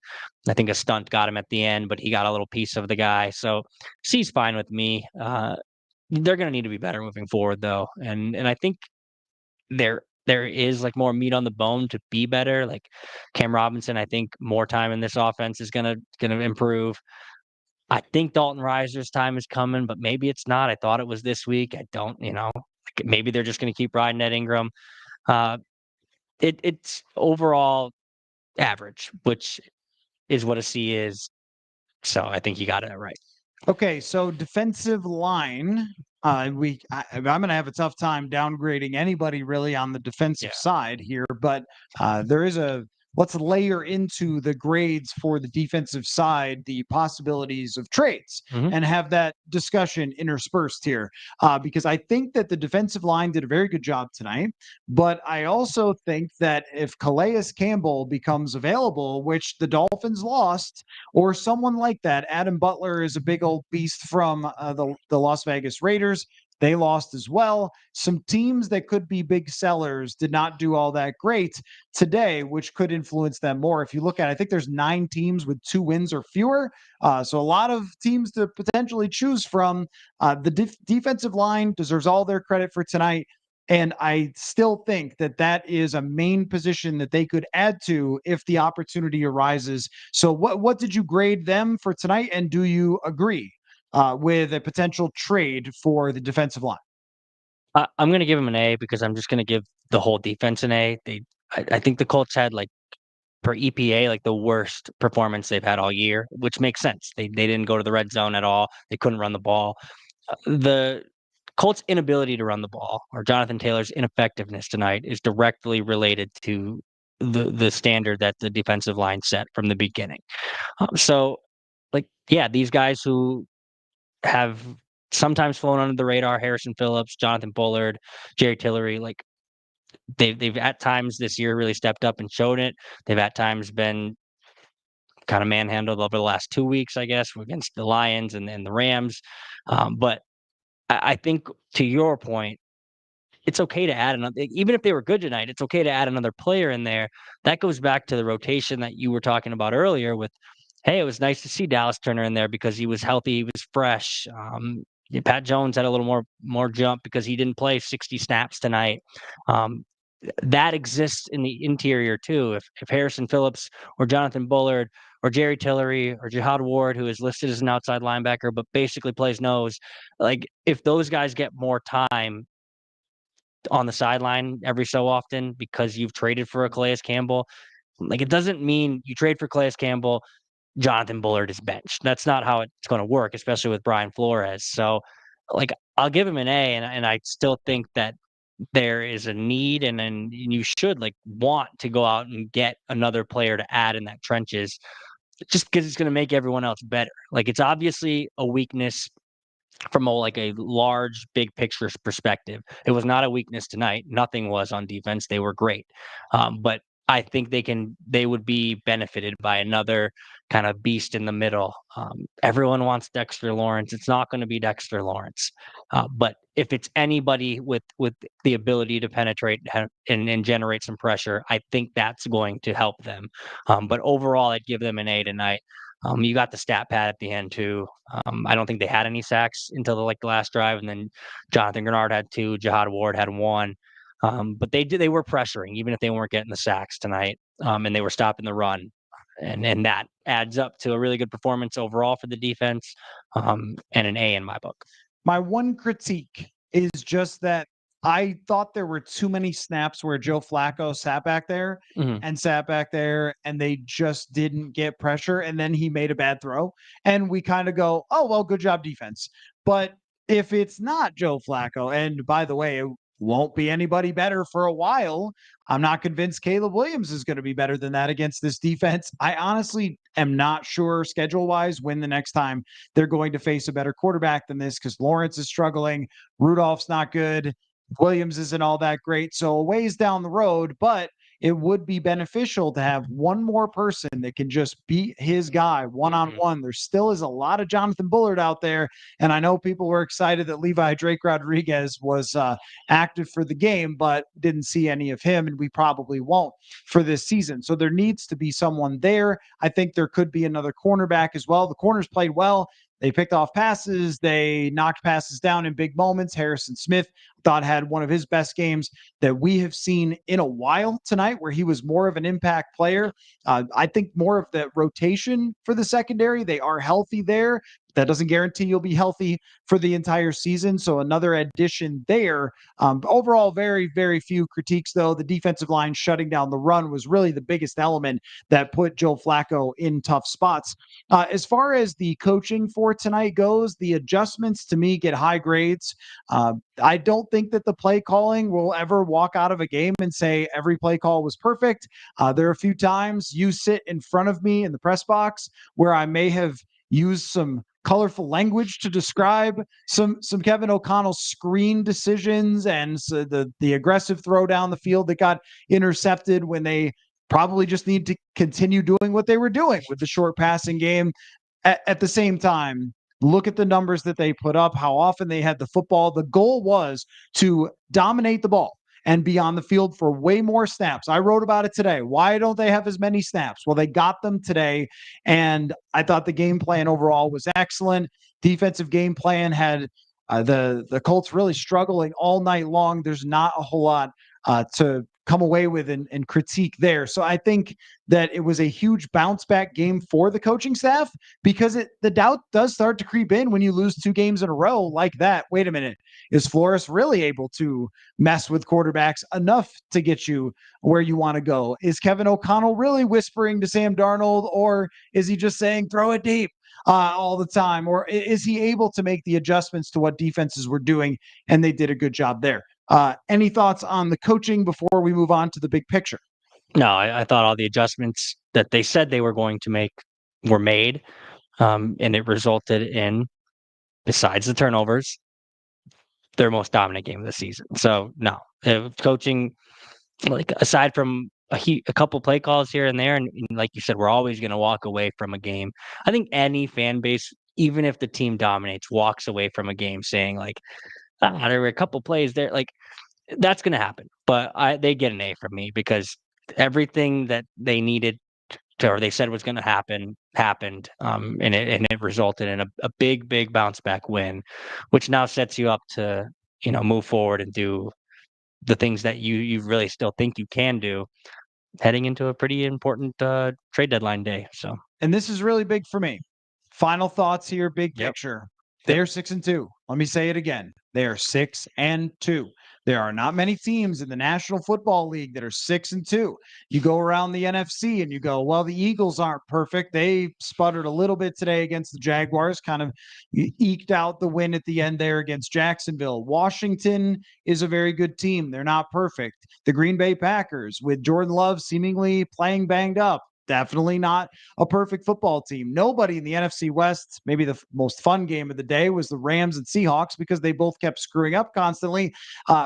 I think a stunt got him at the end, but he got a little piece of the guy. So C's fine with me. They're going to need to be better moving forward though. And I think there is like more meat on the bone to be better. Like Cam Robinson, I think more time in this offense is gonna improve. I think Dalton Riser's time is coming, but maybe it's not. I thought it was this week. I don't, like maybe they're just gonna keep riding at Ingram. Uh, it's overall average, which is what a C is. So I think you got it right. Okay, so defensive line. I'm going to have a tough time downgrading anybody really on the defensive Yeah. side here, but there is let's layer into the grades for the defensive side the possibilities of trades Mhm. and have that discussion interspersed here because I think that the defensive line did a very good job tonight, but I also think that if Calais Campbell becomes available, which the Dolphins lost, or someone like that. Adam Butler is a big old beast from the Las Vegas Raiders. They lost as well. Some teams that could be big sellers did not do all that great today, which could influence them more. If you look at it, I think there's 9 teams with 2 wins or fewer. So a lot of teams to potentially choose from. The defensive line deserves all their credit for tonight. And I still think that that is a main position that they could add to if the opportunity arises. So what did you grade them for tonight? And do you agree with a potential trade for the defensive line? I'm gonna give him an A because I'm just gonna give the whole defense an A. I think the Colts had like per EPA, like the worst performance they've had all year, which makes sense. They didn't go to the red zone at all. They couldn't run the ball. The Colts' inability to run the ball or Jonathan Taylor's ineffectiveness tonight is directly related to the standard that the defensive line set from the beginning. So, like, yeah, these guys who have sometimes flown under the radar, Harrison Phillips, Jonathan Bullard, Jerry Tillery, like they've at times this year really stepped up and showed it. They've at times been kind of manhandled over the last 2 weeks, I guess, against the Lions and the Rams. But I think to your point, it's okay to add another, even if they were good tonight, it's okay to add another player in there. That goes back to the rotation that you were talking about earlier with, hey, it was nice to see Dallas Turner in there because he was healthy, he was fresh. Pat Jones had a little more jump because he didn't play 60 snaps tonight. Um, that exists in the interior too. If Harrison Phillips or Jonathan Bullard or Jerry Tillery or Jihad Ward, who is listed as an outside linebacker, but basically plays nose. Like if those guys get more time on the sideline every so often because you've traded for a Calais Campbell, like it doesn't mean you trade for Calais Campbell, Jonathan Bullard is benched. That's not how it's going to work, especially with Brian Flores. So, like, I'll give him an A, and I still think that there is a need, and you should like want to go out and get another player to add in that trenches, just because it's going to make everyone else better. Like, it's obviously a weakness from a large big picture perspective. It was not a weakness tonight. Nothing was on defense. They were great. But I think they would be benefited by another kind of beast in the middle. Everyone wants Dexter Lawrence. It's not going to be Dexter Lawrence. But if it's anybody with the ability to penetrate and generate some pressure, I think that's going to help them. But overall, I'd give them an A tonight. You got the stat pad at the end too. I don't think they had any sacks until the last drive, and then Jonathan Grenard had two, Jihad Ward had one. But they were pressuring, even if they weren't getting the sacks tonight, and they were stopping the run, and that adds up to a really good performance overall for the defense, and an A in my book. My one critique is just that I thought there were too many snaps where Joe Flacco sat back there Mhm. and sat back there and they just didn't get pressure. And then he made a bad throw. And we kind of go, oh, well, good job, defense. But if it's not Joe Flacco, and by the way, it won't be anybody better for a while, I'm not convinced Caleb Williams is going to be better than that against this defense. I honestly am not sure schedule wise when the next time they're going to face a better quarterback than this because Lawrence is struggling. Rudolph's not good. Williams isn't all that great. So a ways down the road, but it would be beneficial to have one more person that can just beat his guy one on one. There still is a lot of Jonathan Bullard out there. And I know people were excited that Levi Drake Rodriguez was active for the game, but didn't see any of him. And we probably won't for this season. So there needs to be someone there. I think there could be another cornerback as well. The corners played well. They picked off passes. They knocked passes down in big moments. Harrison Smith thought had one of his best games that we have seen in a while tonight, where he was more of an impact player. I think more of the rotation for the secondary. They are healthy there. That doesn't guarantee you'll be healthy for the entire season. So another addition there. Overall, very, very few critiques, though. The defensive line shutting down the run was really the biggest element that put Joe Flacco in tough spots. As far as the coaching for tonight goes, the adjustments to me get high grades. I don't think that the play calling will ever walk out of a game and say every play call was perfect. There are a few times you sit in front of me in the press box where I may have used some colorful language to describe some Kevin O'Connell screen decisions and so the aggressive throw down the field that got intercepted when they probably just need to continue doing what they were doing with the short passing game. At the same time, look at the numbers that they put up, how often they had the football. The goal was to dominate the ball and be on the field for way more snaps. I wrote about it today. Why don't they have as many snaps? Well, they got them today, and I thought the game plan overall was excellent. Defensive game plan had the Colts really struggling all night long. There's not a whole lot to come away with and critique there. So I think that it was a huge bounce back game for the coaching staff because the doubt does start to creep in when you lose two games in a row like that. Wait a minute. Is Flores really able to mess with quarterbacks enough to get you where you want to go? Is Kevin O'Connell really whispering to Sam Darnold, or is he just saying throw it deep all the time? Or is he able to make the adjustments to what defenses were doing? And they did a good job there. Any thoughts on the coaching before we move on to the big picture? No, I thought all the adjustments that they said they were going to make were made, and it resulted in, besides the turnovers, their most dominant game of the season. So no, coaching, like aside from a couple play calls here and there, and like you said, we're always going to walk away from a game. I think any fan base, even if the team dominates, walks away from a game saying like, there were a couple plays there, like that's going to happen. But they get an A from me because everything that they needed to, or they said was going to happen happened, and it resulted in a big bounce back win, which now sets you up to move forward and do the things that you really still think you can do. heading into a pretty important trade deadline day. So, And this is really big for me. Final thoughts here, big yep, picture. They yep. are 6-2. Let me say it again. They are 6-2. There are not many teams in the National Football League that are 6-2. You go around the NFC and you go, well, the Eagles aren't perfect. They sputtered a little bit today against the Jaguars, kind of eked out the win at the end there against Jacksonville. Washington is a very good team. They're not perfect. The Green Bay Packers, with Jordan Love seemingly playing banged up, definitely not a perfect football team. Nobody in the NFC West, maybe the most fun game of the day was the Rams and Seahawks because they both kept screwing up constantly.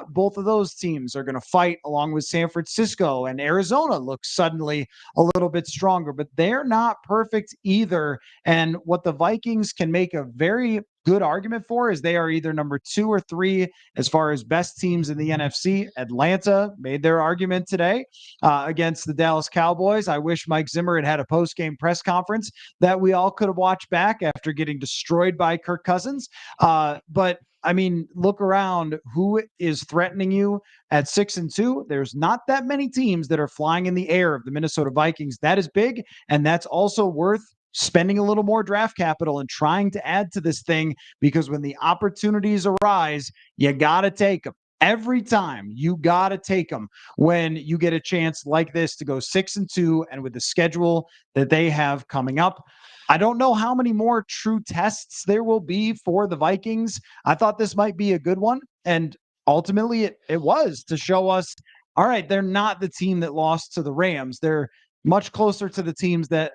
Both of those teams are going to fight along with San Francisco, and Arizona looks suddenly a little bit stronger, but they're not perfect either. And what the Vikings can make a very good argument for is they are either number 2 or 3 as far as best teams in the NFC. Atlanta made their argument today against the Dallas Cowboys. I wish Mike Zimmer had a post-game press conference that we all could have watched back after getting destroyed by Kirk Cousins. But I mean, look around. Who is threatening you at 6-2? There's not that many teams that are flying in the air of the Minnesota Vikings. That is big, and that's also worth spending a little more draft capital and trying to add to this thing, because when the opportunities arise, you got to take them. Every time you got to take them when you get a chance like this to go 6-2, and with the schedule that they have coming up. I don't know how many more true tests there will be for the Vikings. I thought this might be a good one, and ultimately it was, to show us, all right, they're not the team that lost to the Rams. They're much closer to the teams that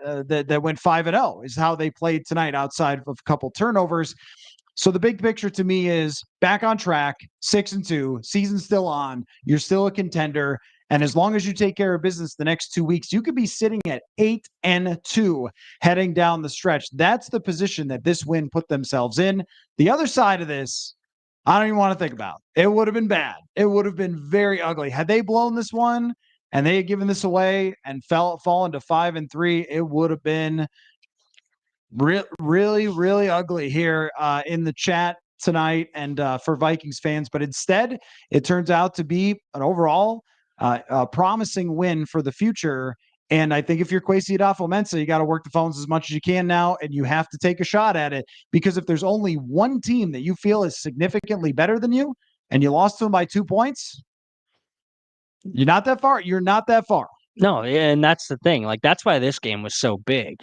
went 5-0 is how they played tonight, outside of a couple turnovers. So the big picture to me is back on track, 6-2, season's still on. You're still a contender. And as long as you take care of business the next 2 weeks, you could be sitting at 8-2 heading down the stretch. That's the position that this win put themselves in. The other side of this, I don't even want to think about. It would have been bad. It would have been very ugly. Had they blown this one and they had given this away and fallen to 5-3, it would have been really, really ugly here in the chat tonight, and for Vikings fans. But instead, it turns out to be an overall promising win for the future. And I think if you're Kwesi Adofo-Mensah, you got to work the phones as much as you can now, and you have to take a shot at it, because if there's only one team that you feel is significantly better than you, and you lost to them by 2 points, you're not that far. You're not that far. No, and that's the thing. Like, that's why this game was so big.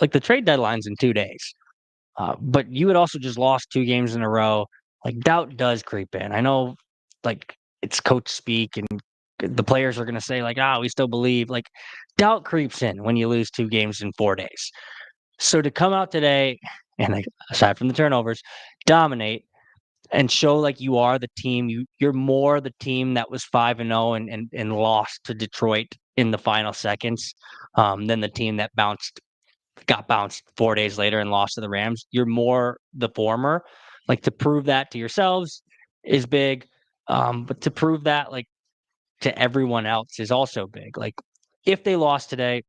Like, the trade deadline's in 2 days. But you had also just lost 2 games in a row. Like, doubt does creep in. I know, like, it's coach speak, and the players are going to say, like, we still believe. Like, doubt creeps in when you lose 2 games in 4 days. So to come out today and, like, aside from the turnovers, dominate and show like you are the team, you're more the team that was 5-0 and lost to Detroit in the final seconds, than the team that got bounced 4 days later and lost to the Rams. You're more the former. Like, to prove that to yourselves is big, but to prove that, like, to everyone else is also big. Like, if they lost today,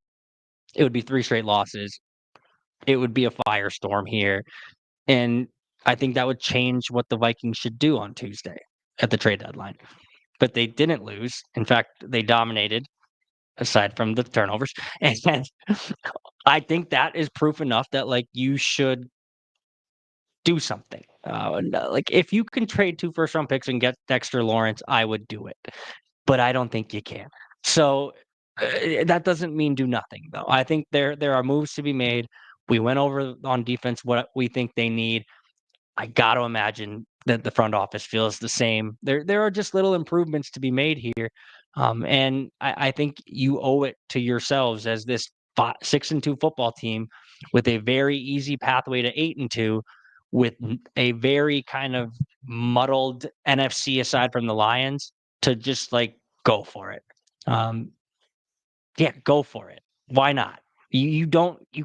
it would be 3 straight losses. It would be a firestorm here, and I think that would change what the Vikings should do on Tuesday at the trade deadline. But they didn't lose. In fact, they dominated, aside from the turnovers, and I think that is proof enough that, like, you should do something. Like, if you can trade 2 first-round picks and get Dexter Lawrence, I would do it, but I don't think you can. So, that doesn't mean do nothing, though. I think there are moves to be made. We went over on defense what we think they need. I got to imagine that the front office feels the same. There are just little improvements to be made here, and I think you owe it to yourselves as this 6-2 football team with a very easy pathway to 8-2, with a very kind of muddled NFC aside from the Lions, to just like go for it. Um, yeah, go for it. Why not? You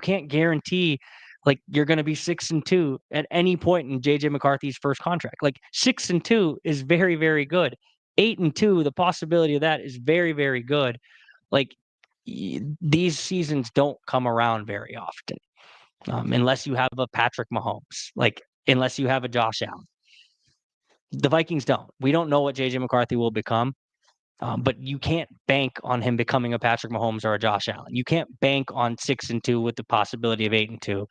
can't guarantee like you're going to be 6-2 at any point in JJ McCarthy's first contract. Like, 6-2 is very, very good. 8-2, the possibility of that is very, very good. Like, these seasons don't come around very often, unless you have a Patrick Mahomes, like unless you have a Josh Allen. The Vikings don't. We don't know what JJ McCarthy will become. But you can't bank on him becoming a Patrick Mahomes or a Josh Allen. You can't bank on 6-2 with the possibility of 8-2.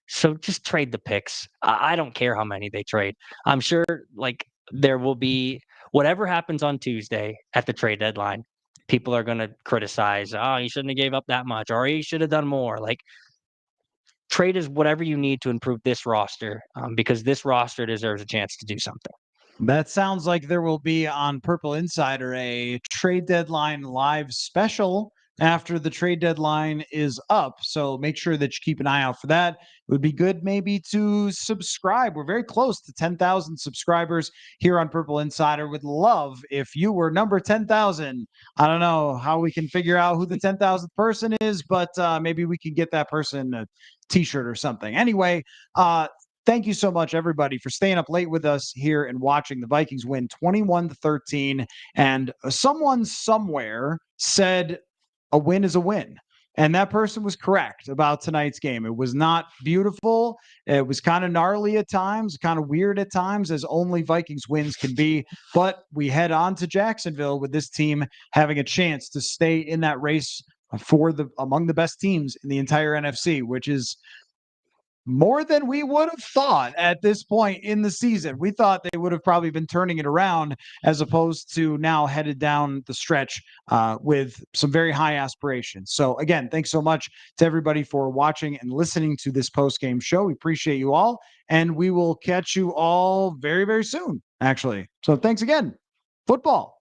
So just trade the picks. I don't care how many they trade. I'm sure like there will be whatever happens on Tuesday at the trade deadline. People are going to criticize, oh, you shouldn't have gave up that much, or you should have done more. Like trade is whatever you need to improve this roster, because this roster deserves a chance to do something. That sounds like there will be on Purple Insider a trade deadline live special after the trade deadline is up. So make sure that you keep an eye out for that. It would be good maybe to subscribe. We're very close to 10,000 subscribers here on Purple Insider. Would love if you were number 10,000. I don't know how we can figure out who the 10,000th person is, but maybe we can get that person a t-shirt or something. Anyway, thank you so much, everybody, for staying up late with us here and watching the Vikings win 21-13. And someone somewhere said a win is a win. And that person was correct about tonight's game. It was not beautiful. It was kind of gnarly at times, kind of weird at times, as only Vikings wins can be. But we head on to Jacksonville with this team having a chance to stay in that race for among the best teams in the entire NFC, which is more than we would have thought at this point in the season. We thought they would have probably been turning it around as opposed to now headed down the stretch with some very high aspirations. So again, thanks so much to everybody for watching and listening to this post-game show. We appreciate you all, and we will catch you all very, very soon, actually. So thanks again. Football